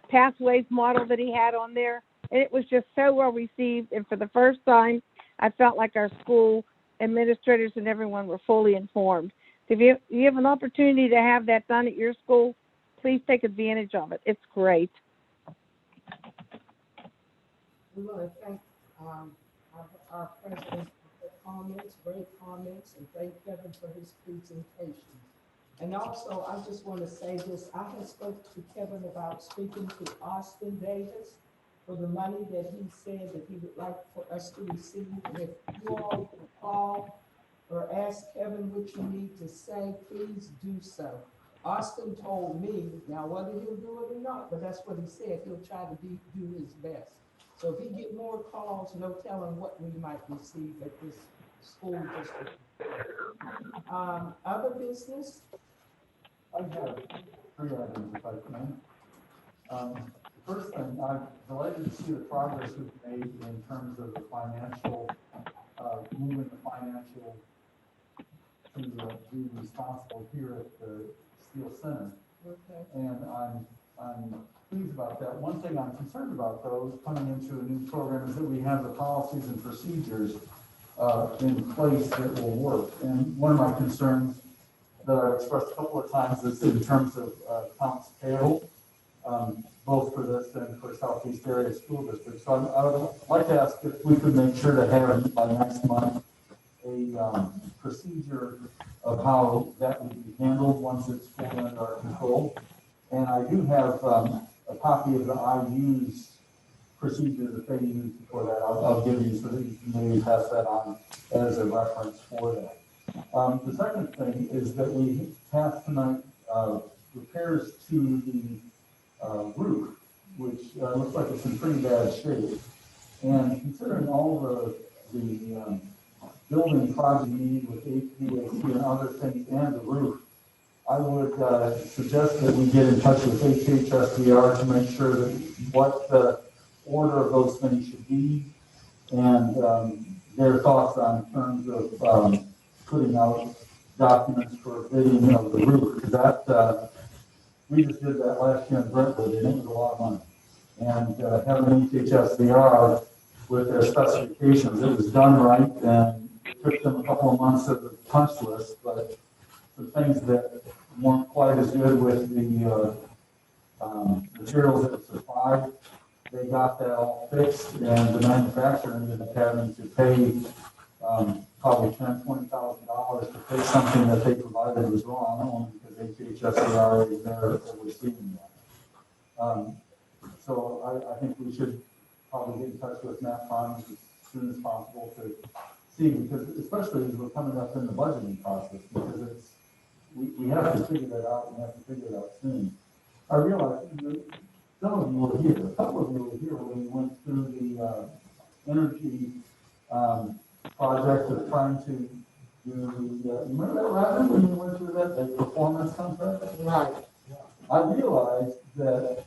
pathways model that he had on there. And it was just so well received, and for the first time, I felt like our school administrators and everyone were fully informed. If you have an opportunity to have that done at your school, please take advantage of it. It's great. We want to thank our president for great comments, and thank Kevin for his presentation. And also, I just want to say this. I had spoken to Kevin about speaking to Austin Davis for the money that he said that he would like for us to receive. And if you all can call or ask Kevin what you need to say, please do so. Austin told me, now whether he'll do it or not, but that's what he said. He'll try to do his best. So if he get more calls, no telling what we might receive at this school district. Other business? I have 3 items, if I can. The first thing, I'm delighted to see the progress we've made in terms of the financial, moving the financial to be responsible here at the Steel Center. Okay. And I'm pleased about that. One thing I'm concerned about, though, coming into a new program, is that we have the policies and procedures in place that will work. And one of my concerns that I've expressed a couple of times is in terms of accounts payable, both for this and for Southeast Area School District. So I would like to ask if we could make sure to have by next month a procedure of how that would be handled once it's fully under our control. And I do have a copy of the IU's procedure that they use for that. I'll give you so that you can maybe pass that on as a reference for that. The second thing is that we have tonight repairs to the roof, which looks like it's in pretty bad shape. And considering all the building project need with HVAC and other things and the roof, I would suggest that we get in touch with HHSDR to make sure that what the order of those things should be, and their thoughts on terms of putting out documents for bidding of the roof, because that, we just did that last year in Brentwood, and it was a lot of money. And having HHSDR with their specifications, it was done right, and it took them a couple of months of the punch list, but the things that weren't quite as good with the materials that were supplied, they got that all fixed, and the manufacturer ended up having to pay probably $10,000-$20,000 to fix something that they provided was wrong, only because HHSDR is there overseeing that. So I think we should probably get in touch with Matt Farms as soon as possible to see, because especially as we're coming up in the budgeting process, because it's, we have to figure that out, and we have to figure it out soon. I realize some of you were here, a couple of you were here when we went through the energy project of trying to do, remember that, Robin, when we went through that, the performance contract? Right. I realized that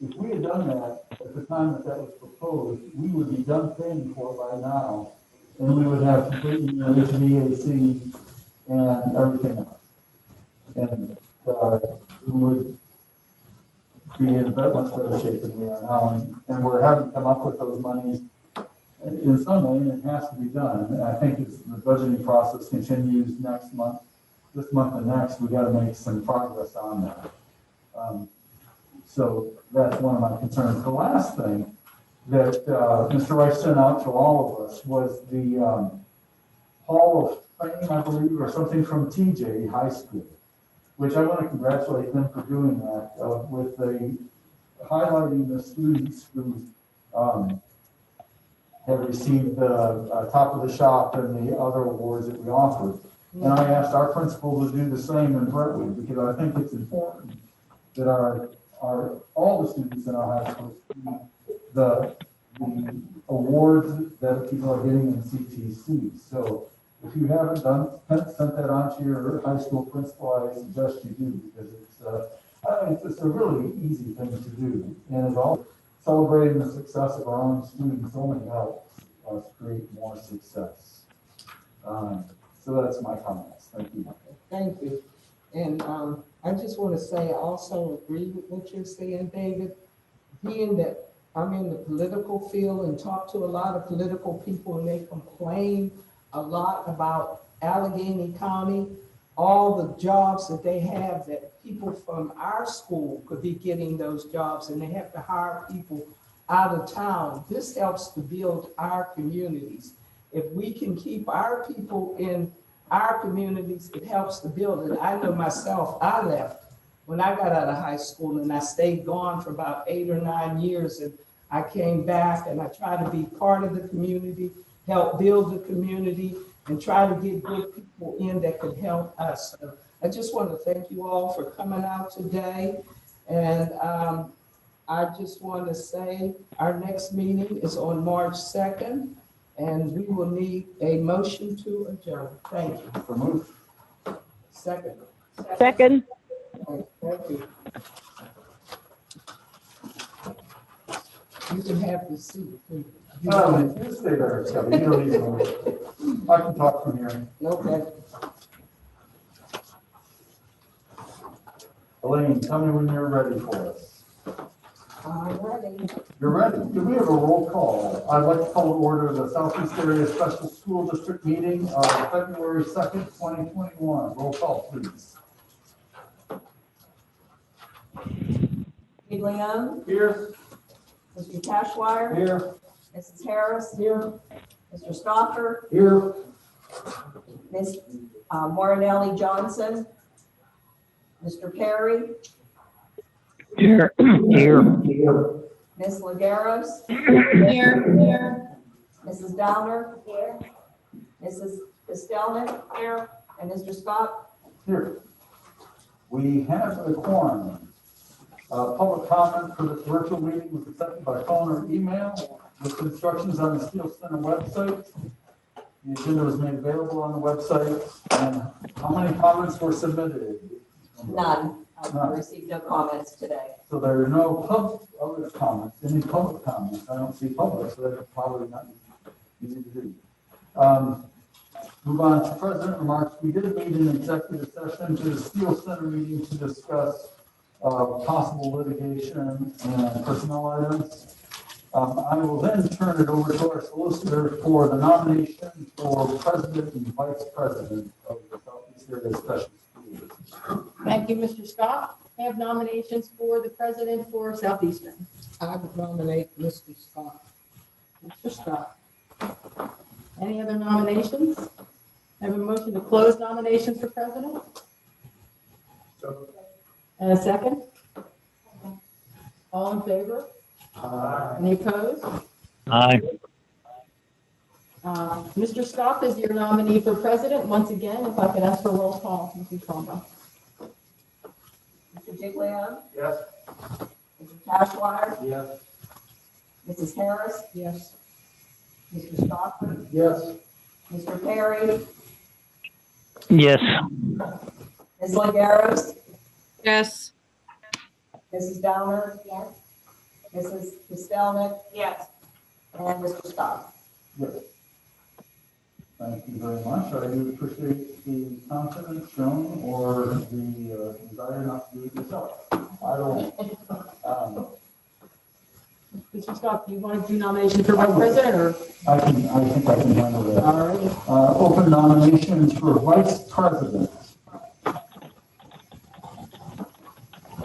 if we had done that at the time that was proposed, we would be done paying for it by now, and we would have completely HVAC and everything else. And we would be in much better shape than we are now, and we're having to come up with those monies in some way, and it has to be done. And I think as the budgeting process continues next month, this month and next, we got to make some progress on that. So that's one of my concerns. The last thing that Mr. Rice sent out to all of us was the Hall of Fame, I believe, or something from TJ High School, which I want to congratulate them for doing that, with the highlighting the students who have received the top of the shop and the other awards that we offered. And I asked our principal to do the same in Brentwood, because I think it's important that all the students in our high school see the awards that people are getting in CTC. So if you haven't sent that on to your high school principal, I suggest you do, because it's just a really easy thing to do. And it's all celebrating the success of our own students only helps us create more success. So that's my comments. Thank you. Thank you. And I just want to say, I also agree with what you're saying, David. Being that I'm in the political field and talk to a lot of political people, and they complain a lot about Allegheny County, all the jobs that they have, that people from our school could be getting those jobs, and they have to hire people out of town. This helps to build our communities. If we can keep our people in our communities, it helps to build it. I know myself, I left when I got out of high school, and I stayed gone for about 8 or 9 years, and I came back, and I tried to be part of the community, help build the community, and try to get good people in that could help us. So I just want to thank you all for coming out today. And I just want to say our next meeting is on March 2nd, and we will need a motion to adjourn. Thank you. For move. Second. Second. Thank you. You can have the seat. You stay there, Scotty. You don't need to move. I can talk from here. Okay. Elaine, tell me when you're ready for us. I'm ready. You're ready. Do we have a roll call? I'd like to call to order the Southeast Area Special School District meeting of February 2nd, 2021. Roll call, please. Giglione. Here. Mr. Cashwire. Here. Mrs. Harris. Here. Mr. Stoffer. Here. Ms. Morinelli Johnson. Mr. Perry. Here. Here. Ms. Lagueros. Here. Mrs. Downer. Here. Mrs. Castelnick. Here. And Mr. Scott. Here. We have a quorum. Public comment for this virtual meeting was accepted by phone or email with instructions on the Steel Center website. The agenda was made available on the website. And how many comments were submitted? None. I None. received no comments today. So there are no other comments, any public comments. I don't see public, so that probably Easy to do. Move on to president remarks. We did meet in executive session to the Steel Center meeting to discuss possible litigation and personnel items. I will then turn it over to our solicitor for the nomination for president and vice president of the Southeast Area Special School District. Thank you, Mr. Scott. I have nominations for the president for Southeastern. I would nominate Mr. Scott. Mr. Scott. Any other nominations? I have a motion to close nominations for president. And a second? All in favor? Any opposed? Aye. Mr. Scott is your nominee for president. Once again, if I could ask for a roll call, Mrs. Palmer. Mr. Giglio? Yes. Mr. Cashwire? Yes. Mrs. Harris? Yes. Mr. Stockford? Yes. Mr. Perry? Yes. Ms. Legaros? Yes. Mrs. Downer? Yes. Mrs. Pistelnik? Yes. And Mr. Scott? Yes. Thank you very much. I do appreciate the confidence shown or the desire not to do it yourself. I don't. Mr. Scott, do you want to do nomination for vice president or? I think I can handle that. All right. Open nominations for vice president.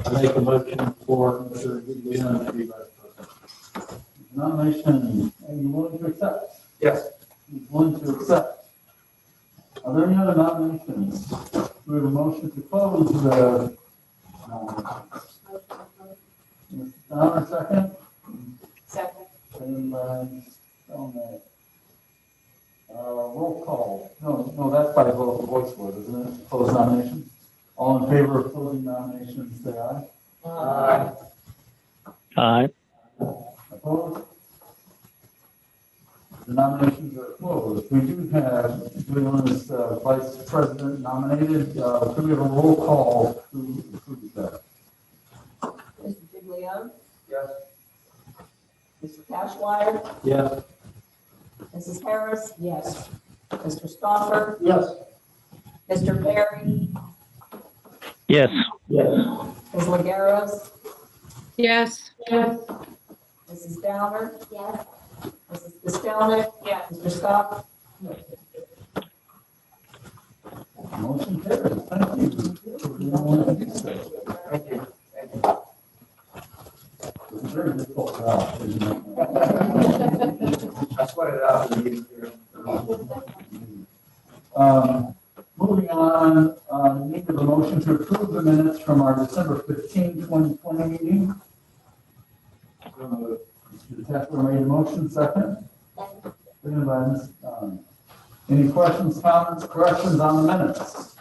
I make a motion for Mr. Leon to be vice president. Nomination, are you willing to accept? Yes. He's willing to accept. Are there any other nominations? We have a motion to close the. Mr. Downer, second. Second. And by Stelnick. Roll call. No, that's by voice vote, isn't it? Close nominations. All in favor of closing nominations, say aye. Aye. Aye. Opposed? The nominations are closed. We do have, Leon is vice president nominated. Could we have a roll call to approve that? Mr. Giglio? Yes. Mr. Cashwire? Yes. Mrs. Harris? Yes. Mr. Stockford? Yes. Mr. Perry? Yes. Yes. Ms. Legaros? Yes. Yes. Mrs. Downer? Yes. Mrs. Pistelnik? Yes. Mr. Scott? Motion carries. Thank you. Thank you. It's a very difficult job, isn't it? That's what it out in the meeting here. Moving on, need of a motion to approve the minutes from our December 15, 2020 meeting. Mr. Kessler made a motion, second. Second by Ms. Any questions, comments, corrections on the minutes?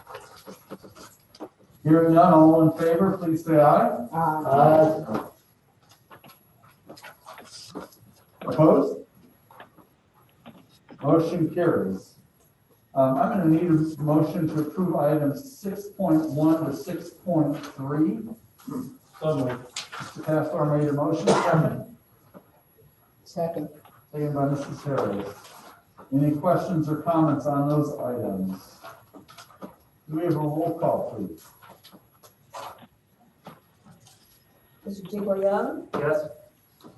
Hearing none, all in favor, please say aye. Aye. Opposed? Motion carries. I'm going to need a motion to approve items 6.1 to 6.3. So moved. Mr. Pastor made a motion, second. Second. Second by Mrs. Harris. Any questions or comments on those items? Do we have a roll call, please? Mr. Giglio? Yes.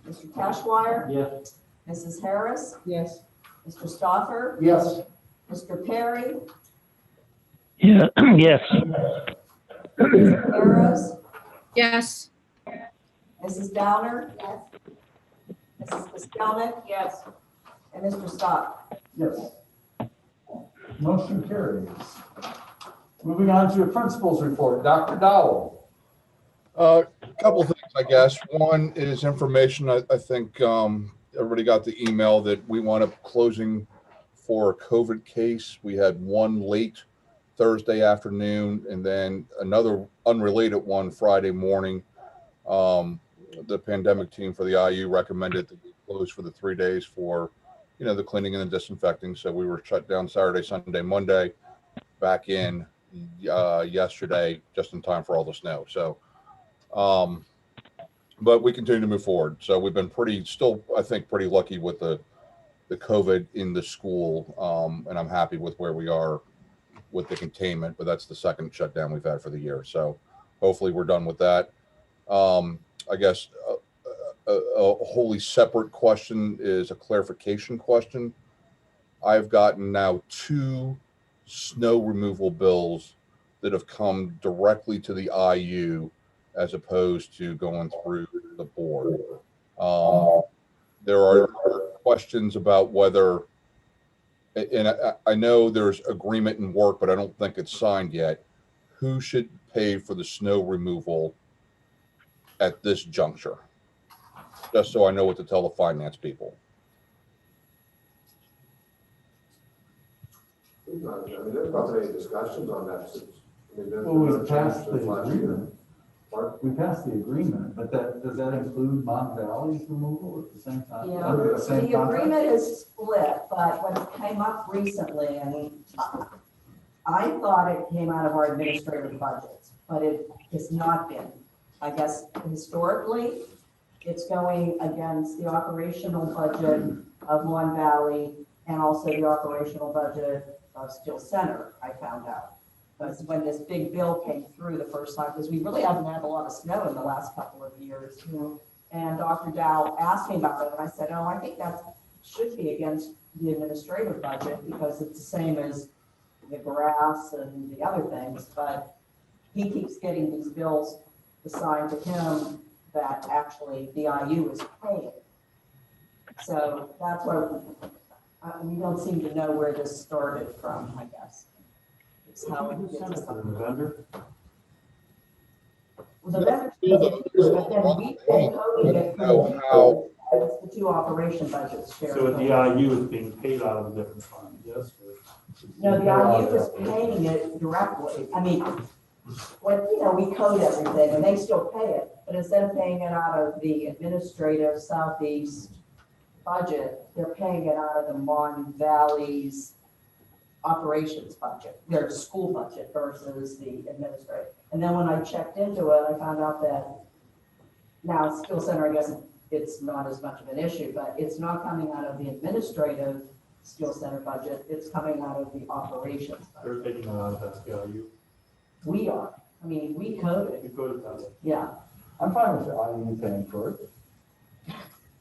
Mr. Cashwire? Yes. Mrs. Harris? Yes. Mr. Stockford? Yes. Mr. Perry? Yeah. Yes. Mrs. Legaros? Yes. Mrs. Downer? Yes. Mrs. Pistelnik? Yes. And Mr. Scott? Yes. Motion carries. Moving on to a principal's report. Dr. Dowell. Couple things, I guess. One is information. I think everybody got the email that we wound up closing for a COVID case. We had one late Thursday afternoon and then another unrelated one Friday morning. The pandemic team for the IU recommended that we close for the 3 days for, the cleaning and the disinfecting. So we were shut down Saturday, Sunday, Monday, back in yesterday, just in time for all the snow. So, but we continue to move forward. So we've been pretty lucky with the the COVID in the school. And I'm happy with where we are with the containment, but that's the second shutdown we've had for the year. So hopefully we're done with that. I guess a wholly separate question is a clarification question. I've gotten now 2 snow removal bills that have come directly to the IU as opposed to going through the board. There are questions about whether, and I know there's agreement in work, but I don't think it's signed yet. Who should pay for the snow removal at this juncture? Just so I know what to tell the finance people. I mean, there's not been any discussions on that since. I mean, there's Well, been we no change passed the since last year. agreement. We passed the agreement, but does that include Mon Valley's removal at the same time? Yeah, Under the same the contract? agreement is split, but when it came up recently, and I thought it came out of our administrative budgets, but it has not been. I guess historically, it's going against the operational budget of Mon Valley and also the operational budget of Steel Center, I found out. Because when this big bill came through the first time, because we really haven't had a lot of snow in the last couple of years. And Dr. Dow asked me about it, and I said, oh, I think that should be against the administrative budget because it's the same as the grass and the other things, but he keeps getting these bills assigned to him that actually the IU is paying. So that's what, we don't seem to know where this started from, I guess. It's how it gets. The vendor? Well, the vendor, but then we pay Cody it from How, it's the 2 operation budgets shared. So the IU is being paid out of a different fund, yes? No, the IU is paying it directly. I mean, when, we code everything and they still pay it, but instead of paying it out of the administrative Southeast budget, they're paying it out of the Mon Valley's operations budget, their school budget versus the administrative. And then when I checked into it, I found out that now Skill Center, I guess it's not as much of an issue, but it's not coming out of the administrative Skill Center budget, it's coming out of the operations budget. They're taking it out of that IU. We are, I mean, we code it, You go to that. yeah. I'm fine with the IU paying for it.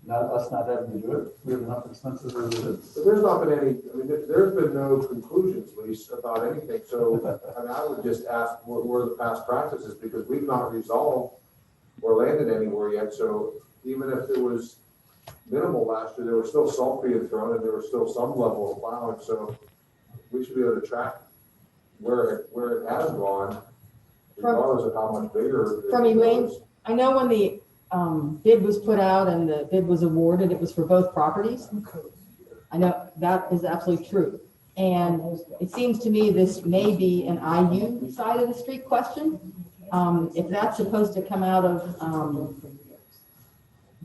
Not us not having to do it. We have enough expenses as it is. But there's not been any, I mean, there's been no conclusions, Lisa, about anything. So, I mean, I would just ask what were the past practices because we've not resolved or landed anywhere yet. So even if it was minimal last year, there was still salt being thrown and there was still some level of plowing. So we should be able to track where it has gone, regardless of how much bigger. From Elaine, I know when the bid was put out and the bid was awarded, it was for both properties. I know that is absolutely true. And it seems to me this may be an IU side of the street question. If that's supposed to come out of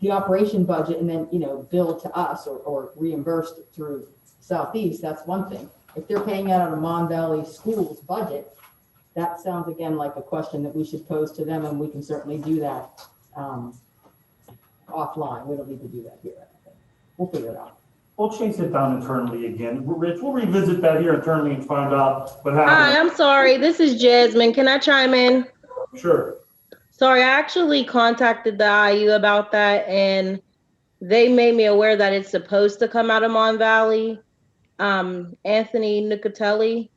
the operation budget and then, billed to us or reimbursed through Southeast, that's one thing. If they're paying out of the Mon Valley Schools budget, that sounds again like a question that we should pose to them, and we can certainly do that offline. We don't need to do that here. We'll figure it out. We'll chase it down internally again. Rich, we'll revisit that here internally and find out what happened. Hi, I'm sorry. This is Jasmine. Can I chime in? Sure. Sorry, I actually contacted the IU about that, and they made me aware that it's supposed to come out of Mon Valley. Anthony Nicatelli,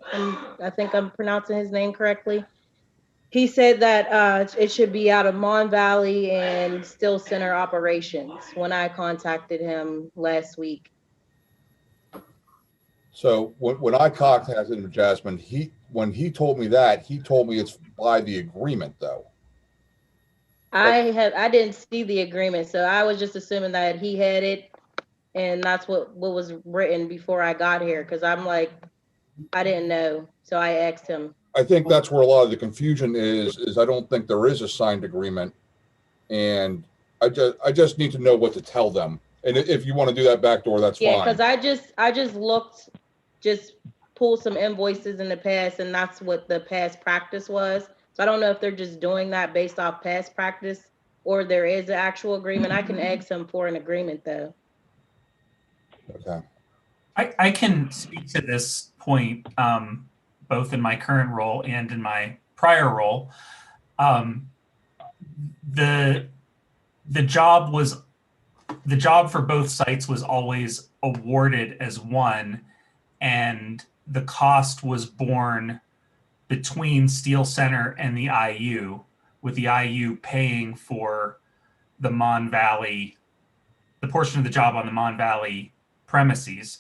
I think I'm pronouncing his name correctly. He said that it should be out of Mon Valley and Steel Center operations when I contacted him last week. so when I contacted him, Jasmine, when he told me that, he told me it's by the agreement though. I didn't see the agreement, so I was just assuming that he had it, and that's what was written before I got here, because I'm like, I didn't know, so I asked him. I think that's where a lot of the confusion is I don't think there is a signed agreement. And I just need to know what to tell them. And if you want to do that back door, that's Yeah, fine. because I just pulled some invoices in the past, and that's what the past practice was. So I don't know if they're just doing that based off past practice or there is an actual agreement. I can ask them for an agreement though. Okay. I can speak to this point, both in my current role and in my prior role. The job for both sites was always awarded as one, and the cost was borne between Steel Center and the IU, with the IU paying for the Mon Valley, the portion of the job on the Mon Valley premises.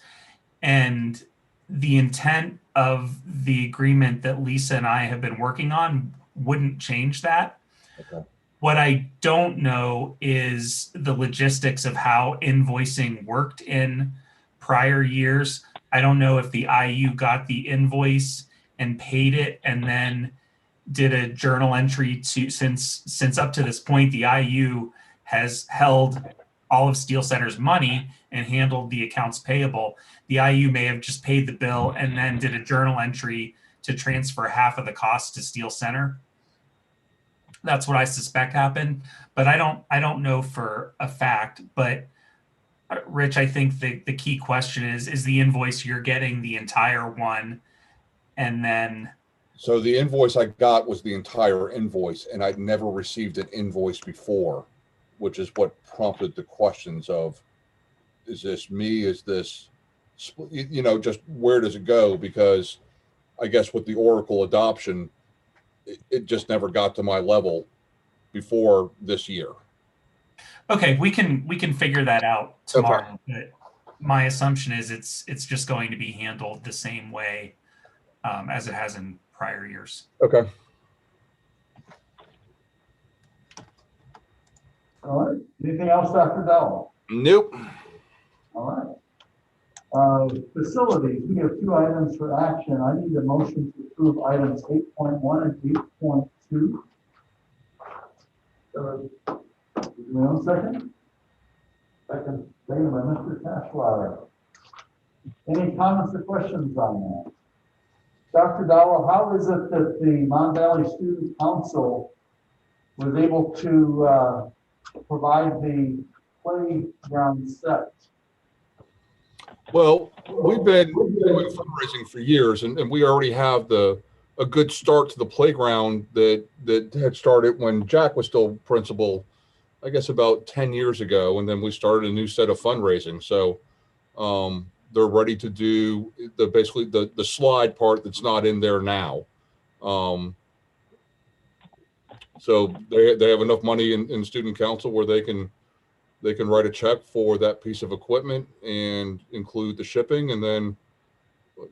And the intent of the agreement that Lisa and I have been working on wouldn't change that. Okay. What I don't know is the logistics of how invoicing worked in prior years. I don't know if the IU got the invoice and paid it and then did a journal entry to, since up to this point, the IU has held all of Steel Center's money and handled the accounts payable. The IU may have just paid the bill and then did a journal entry to transfer half of the cost to Steel Center. That's what I suspect happened, but I don't know for a fact. But Rich, I think the key question is the invoice you're getting the entire one, and then. So the invoice I got was the entire invoice, and I'd never received an invoice before, which is what prompted the questions of, is this me? Is this, you know, just where does it go? Because I guess with the Oracle adoption, it just never got to my level before this year. Okay, we can figure that out tomorrow. Okay. But my assumption is it's just going to be handled the same way as it has in prior years. Okay. All right. Anything else, Dr. Dowell? Nope. All right. Facilities, we have 2 items for action. I need a motion to approve items 8.1 and 8.2. One second. Second, second by Mr. Cashwire. Any comments or questions on that? Dr. Dowell, how is it that the Mon Valley Student Council was able to provide the playground set? Well, we've been doing fundraising for years, and we already have a good start to the playground that had started when Jack was still principal, I guess about 10 years ago, and then we started a new set of fundraising. So they're ready to do basically the slide part that's not in there now. So they have enough money in student council where they can write a check for that piece of equipment and include the shipping, and then,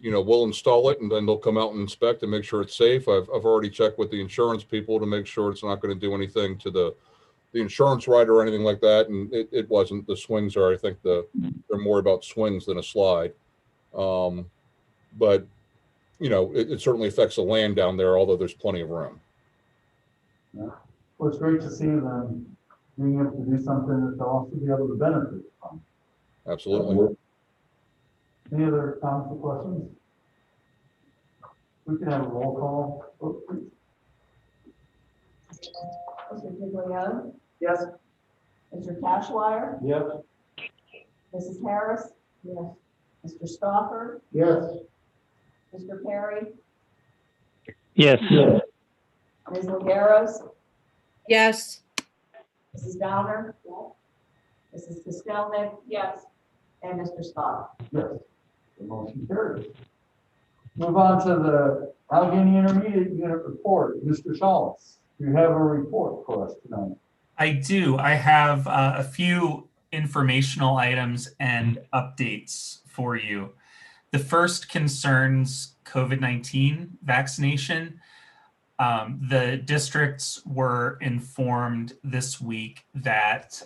you know, we'll install it, and then they'll come out and inspect and make sure it's safe. I've already checked with the insurance people to make sure it's not going to do anything to the insurance rider or anything like that. And it wasn't. The swings are, I think they're more about swings than a slide. But, you know, it certainly affects the land down there, although there's plenty of room. Yeah. Well, it's great to see them being able to do something that they'll also be able to benefit from. Absolutely. Any other comments or questions? We can have a roll call. Oh, please. Mr. Giglio? Yes. Mr. Cashwire? Yes. Mrs. Harris? Yes. Mr. Stoffer? Yes. Mr. Perry? Yes. Ms. Legaros? Yes. Mrs. Downer? Yes. Mrs. Kostelnik? Yes. And Mr. Scott? Yes. The motion carries. Move on to the Allegheny Intermediate Unit report. Mr. Scholz, do you have a report for us tonight? I do. I have a few informational items and updates for you. The first concerns COVID-19 vaccination. The districts were informed this week that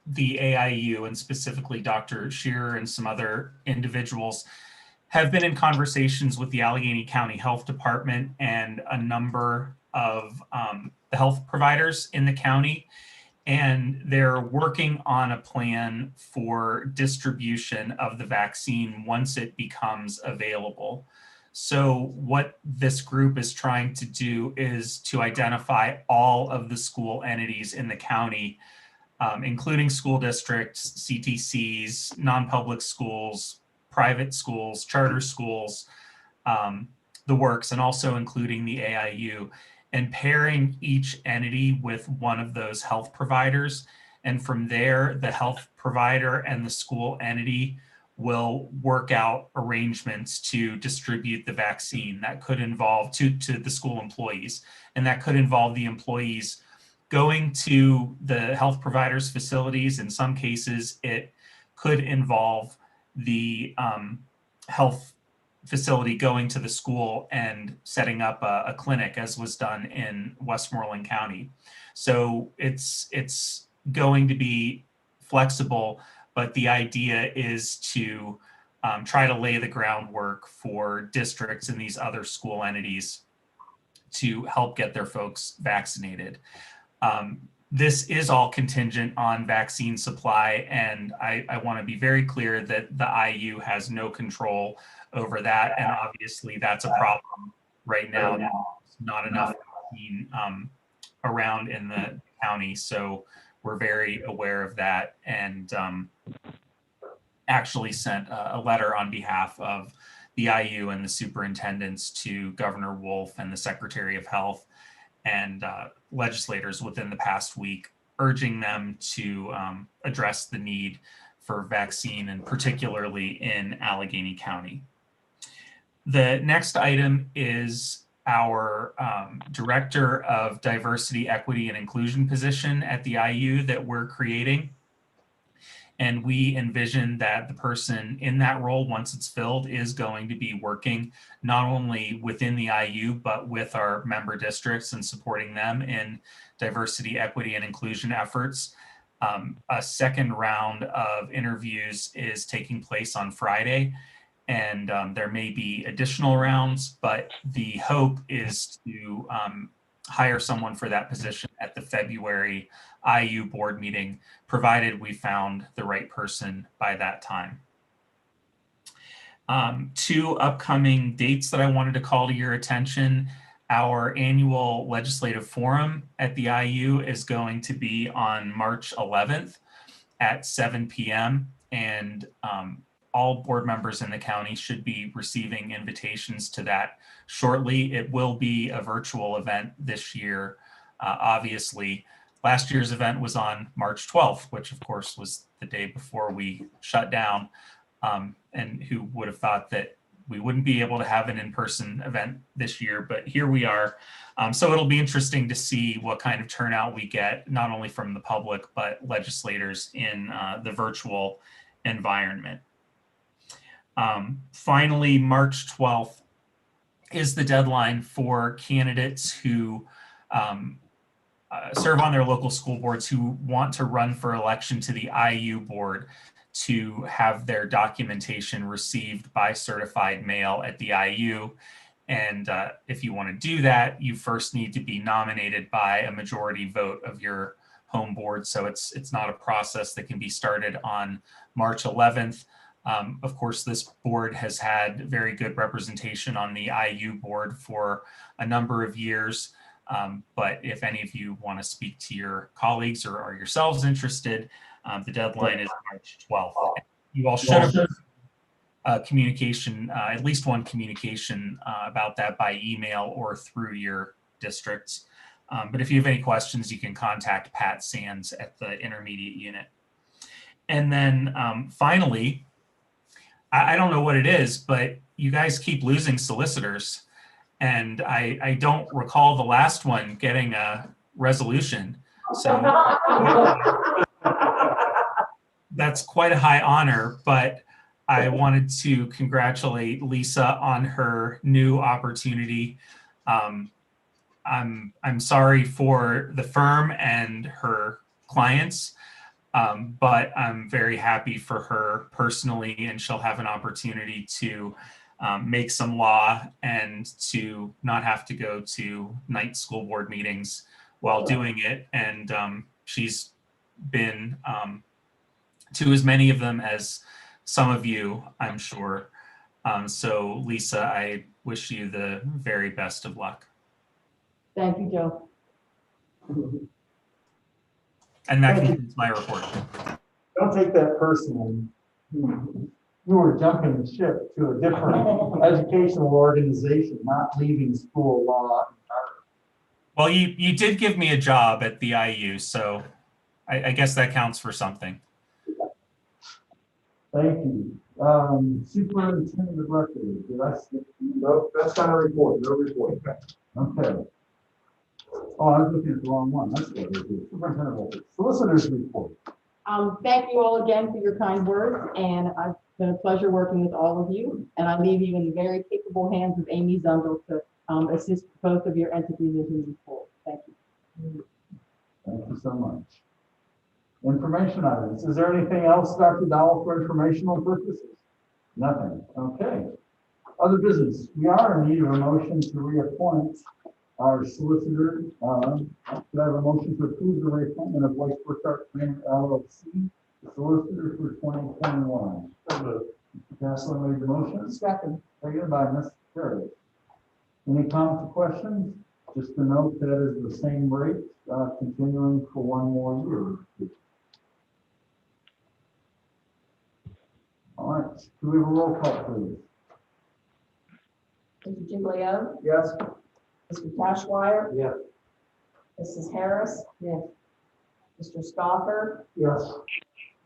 the AIU, and specifically Dr. Shearer and some other individuals, have been in conversations with the Allegheny County Health Department and a number of the health providers in the county, and they're working on a plan for distribution of the vaccine once it becomes available. So what this group is trying to do is to identify all of the school entities in the county, including school districts, CTCs, non-public schools, private schools, charter schools, the works, and also including the AIU, and pairing each entity with one of those health providers. And from there, the health provider and the school entity will work out arrangements to distribute the vaccine. That could involve to the school employees, and that could involve the employees going to the health provider's facilities. In some cases, it could involve the health facility going to the school and setting up a clinic, as was done in Westmoreland County. So it's going to be flexible, but the idea is to try to lay the groundwork for districts and these other school entities to help get their folks vaccinated. This is all contingent on vaccine supply, and I want to be very clear that the IU has no control over that, and obviously that's a problem right now. There's not enough vaccine around in the county, so we're very aware of that, and actually sent a letter on behalf of the IU and the superintendents to Governor Wolf and the Secretary of Health and legislators within the past week, urging them to address the need for vaccine, and particularly in Allegheny County. The next item is our Director of Diversity, Equity, and Inclusion position at the IU that we're creating. And we envision that the person in that role, once it's filled, is going to be working not only within the IU, but with our member districts and supporting them in diversity, equity, and inclusion efforts. A second round of interviews is taking place on Friday, and there may be additional rounds, but the hope is to hire someone for that position at the February IU board meeting, provided we found the right person by that time. Two upcoming dates that I wanted to call to your attention. Our annual legislative forum at the IU is going to be on March 11th at 7 p.m. and all board members in the county should be receiving invitations to that shortly. It will be a virtual event this year. Obviously, last year's event was on March 12th, which of course was the day before we shut down. And who would have thought that we wouldn't be able to have an in-person event this year, but here we are. So it'll be interesting to see what kind of turnout we get, not only from the public, but legislators in the virtual environment. Finally, March 12th is the deadline for candidates who serve on their local school boards who want to run for election to the IU board to have their documentation received by certified mail at the IU. And if you want to do that, you first need to be nominated by a majority vote of your home board. So it's not a process that can be started on March 11th. Of course, this board has had very good representation on the IU board for a number of years. But if any of you want to speak to your colleagues or are yourselves interested, the deadline is March 12th. You all should have communication, at least one communication about that by email or through your districts. But if you have any questions, you can contact Pat Sands at the intermediate unit. And then finally, I don't know what it is, but you guys keep losing solicitors. And I don't recall the last one getting a resolution. So that's quite a high honor, but I wanted to congratulate Lisa on her new opportunity. I'm sorry for the firm and her clients, but I'm very happy for her personally, and she'll have an opportunity to make some law and to not have to go to night school board meetings while doing it. And she's been to as many of them as some of you, I'm sure. So Lisa, I wish you the very best of luck. Thank you, Joe. And that concludes my report. Don't take that personally. you were jumping the ship to a different educational organization, not leaving school law entirely. Well, you did give me a job at the IU, so I guess that counts for something. Thank you. Superintendent of records, did I skip? No, that's not a report, no report. Okay. Oh, I was looking at the wrong one. That's what it is. Superintendent of records. Solicitors report. Thank you all again for your kind words, and it's been a pleasure working with all of you. And I leave you in the very capable hands of Amy Zundel to assist both of your entities as we move forward. Thank you. Thank you so much. Information items. Is there anything else, Dr. Dowell, for informational purposes? Nothing. Okay. Other business. We are in need of a motion to reappoint our solicitor. Could I have a motion to approve the reappointment of White Burkhart Planning LLC, the solicitor for 2021? Mr. Castler made the motion. Second. Seconded by Ms. Harris. Any comments or questions? Just to note that is the same rate, continuing for one more year. All right, do we have a roll call, please? Mr. Giglio, Yes. Mr. Cashwire, Yes. Mrs. Harris. Yes. Mr. Stoffer, Yes.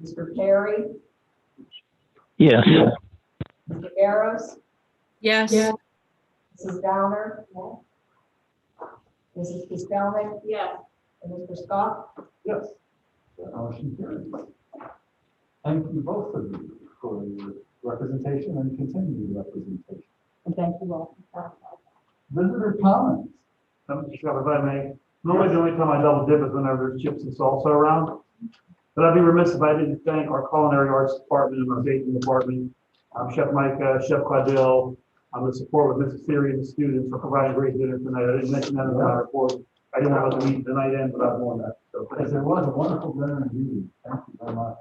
Mr. Perry, Yes. Mr. Garros, Yes. Mrs. Downer. Mrs. Pistelnik. Yes. And Mr. Scott. Yes. Motion carries. Thank you both of you for your representation and continued representation. And thank you all. Visitor comments. Mr. Scott, if I may, normally the only time I double dip is whenever there's chips and salsa around. But I'd be remiss if I didn't thank our culinary arts department and our baking department, Chef Micah, Chef Quadil, the support with Mrs. Theory and the students for providing great dinner tonight. I didn't mention that in my report. I didn't want to let the meeting tonight end without doing that. So thank Yes, you. it was a wonderful dinner indeed. Thank you very much.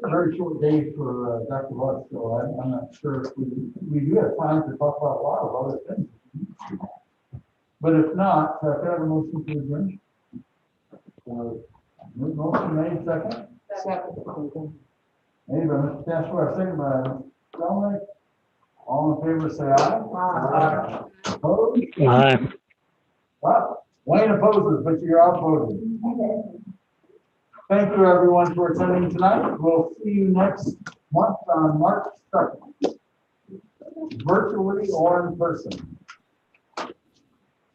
A very short day for Dr. Lutz, so I'm not sure if we do have time to talk about a lot of other things. But if not, can I have a motion to adjourn? Motion made, second? Second. Made by Mr. Cashware, second by Mr. Dominic. All in favor, say aye. Aye. Opposed? Aye. Wow, Wayne opposes, but you're outvoted. Thank you, everyone, for attending tonight. We'll see you next month on March 2nd, virtually or in person.